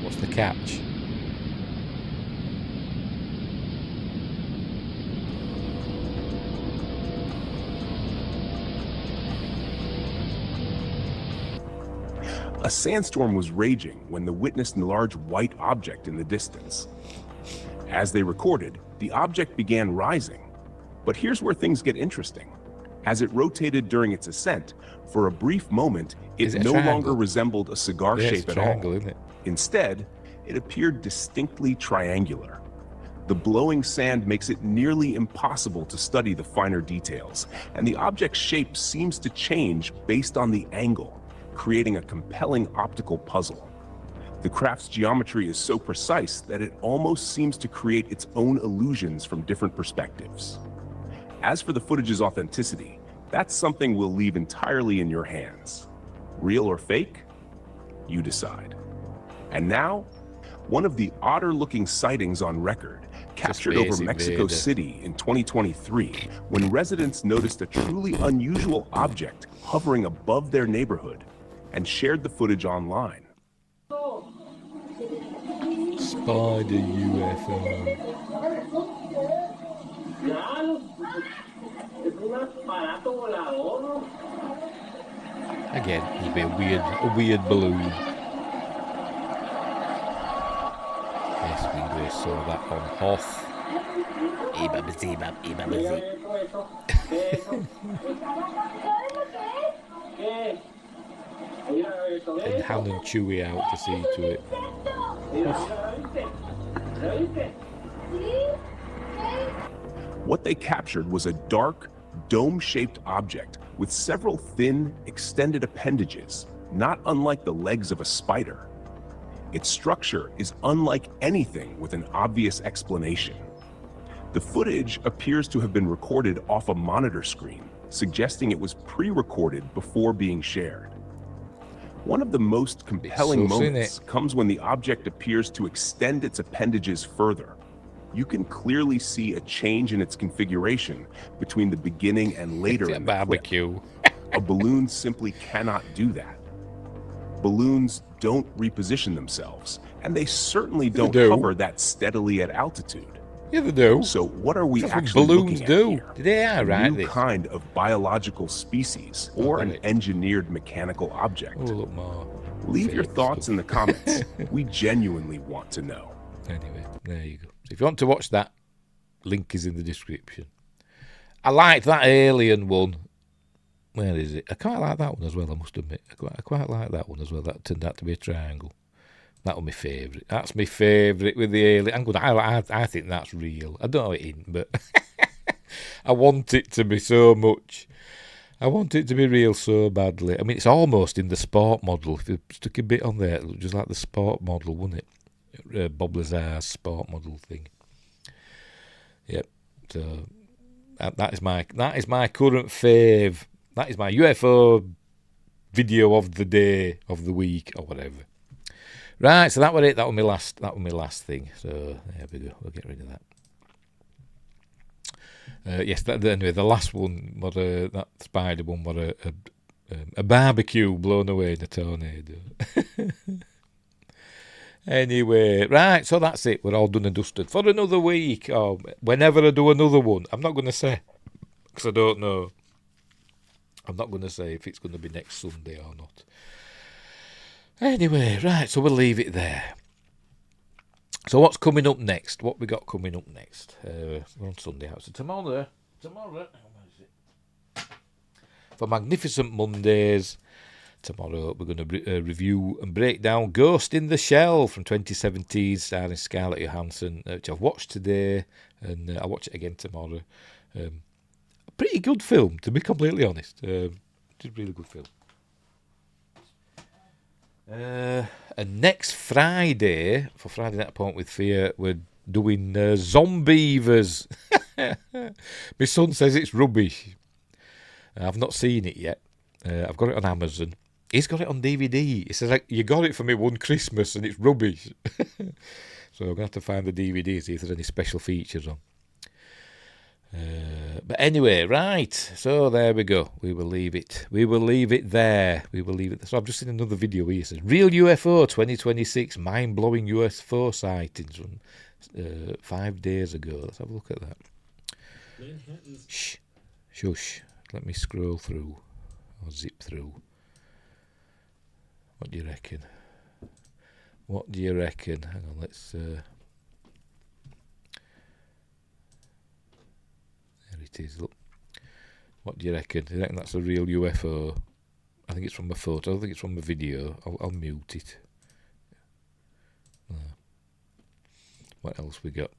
Speaker 1: What's the catch?
Speaker 9: A sandstorm was raging when they witnessed a large white object in the distance. As they recorded, the object began rising. But here's where things get interesting. As it rotated during its ascent, for a brief moment, it no longer resembled a cigar shape at all. Instead, it appeared distinctly triangular. The blowing sand makes it nearly impossible to study the finer details, and the object's shape seems to change based on the angle, creating a compelling optical puzzle. The craft's geometry is so precise that it almost seems to create its own illusions from different perspectives. As for the footage's authenticity, that's something we'll leave entirely in your hands. Real or fake? You decide. And now, one of the odder-looking sightings on record, captured over Mexico City in 2023, when residents noticed a truly unusual object hovering above their neighborhood and shared the footage online.
Speaker 1: Spider UFO. Again, it'll be a weird balloon. Yes, we saw that on Hoth. And Han and Chewie out to see to it.
Speaker 9: What they captured was a dark, dome-shaped object with several thin, extended appendages, not unlike the legs of a spider. Its structure is unlike anything with an obvious explanation. The footage appears to have been recorded off a monitor screen, suggesting it was pre-recorded before being shared. One of the most compelling moments comes when the object appears to extend its appendages further. You can clearly see a change in its configuration between the beginning and later in the
Speaker 1: barbecue.
Speaker 9: A balloon simply cannot do that. Balloons don't reposition themselves, and they certainly don't hover that steadily at altitude.
Speaker 1: Yeah, they do.
Speaker 9: So what are we actually
Speaker 1: balloons
Speaker 9: looking at
Speaker 1: do?
Speaker 9: here?
Speaker 1: They are, right?
Speaker 9: A new kind of biological species or an engineered mechanical object.
Speaker 1: Oh, look more.
Speaker 9: Leave your thoughts in the comments. We genuinely want to know.
Speaker 1: Anyway, there you go. So if you want to watch that, link is in the description. I liked that alien one. Where is it? I quite like that one as well, I must admit. I quite like that one as well. That turned out to be a triangle. That was my favourite. That's my favourite with the alien. I'm good. I think that's real. I don't know it isn't, but I want it to be so much. I want it to be real so badly. I mean, it's almost in the sport model. If you stuck a bit on there, it looked just like the sport model, wouldn't it? Bob Lazar's sport model thing. Yep. So that is my current fave. That is my UFO video of the day, of the week, or whatever. Right, so that was it. That was my last thing. So there we go. We'll get rid of that. Yes, anyway, the last one, that spider one, was a barbecue blown away in a tornado. Anyway, right, so that's it. We're all done and dusted for another week, or whenever I do another one. I'm not going to say, because I don't know. I'm not going to say if it's going to be next Sunday or not. Anyway, right, so we'll leave it there. So what's coming up next? What we got coming up next? We're on Sunday, so tomorrow, where is it? For Magnificent Mondays, tomorrow we're going to review and break down Ghost in the Shell from 2017, starring Scarlett Johansson, which I've watched today, and I'll watch it again tomorrow. A pretty good film, to be completely honest. It's a really good film. And next Friday, for Friday Night Point with Fear, we're doing Zombievers. My son says it's rubbish. I've not seen it yet. I've got it on Amazon. He's got it on DVD. He says, like, you got it for me one Christmas and it's rubbish. So I'm going to have to find the DVD, see if there's any special features on. But anyway, right, so there we go. We will leave it there. So I've just seen another video here. It says, Real UFO 2026, mind-blowing UFO sightings from 5 days ago. Let's have a look at that. Shush. Let me scroll through, or zip through. What do you reckon? Hang on, let's... There it is, look. What do you reckon? Do you reckon that's a real UFO? I think it's from a photo. I don't think it's from a video. I'll mute it. What else we got?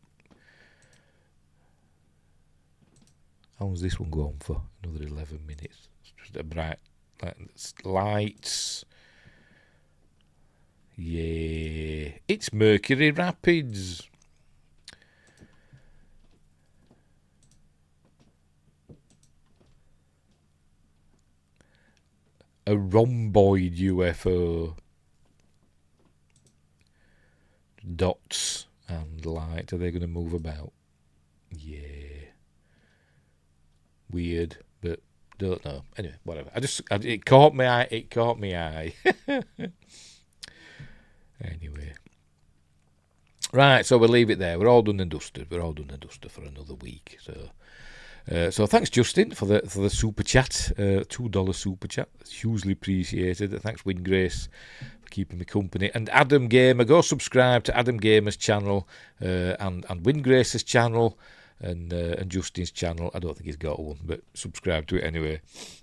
Speaker 1: How long's this one go on for? Another 11 minutes. It's just a bright lights. Yeah. It's Mercury Rapids. A rhomboid UFO. Dots and light. Are they going to move about? Yeah. Weird, but don't know. Anyway, whatever. It caught my eye. Anyway. Right, so we'll leave it there. We're all done and dusted. For another week. So thanks, Justin, for the super chat, $2 super chat. That's hugely appreciated. Thanks, Wingrace, for keeping me company. And Adam Gamer, go subscribe to Adam Gamer's channel and Wingrace's channel and Justin's channel. I don't think he's got one, but subscribe to it anyway,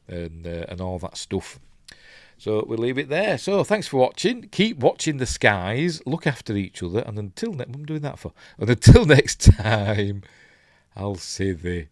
Speaker 1: and all that stuff. So we'll leave it there. So thanks for watching. Keep watching the skies. Look after each other. And until next, what am I doing that for? And until next time, I'll say the...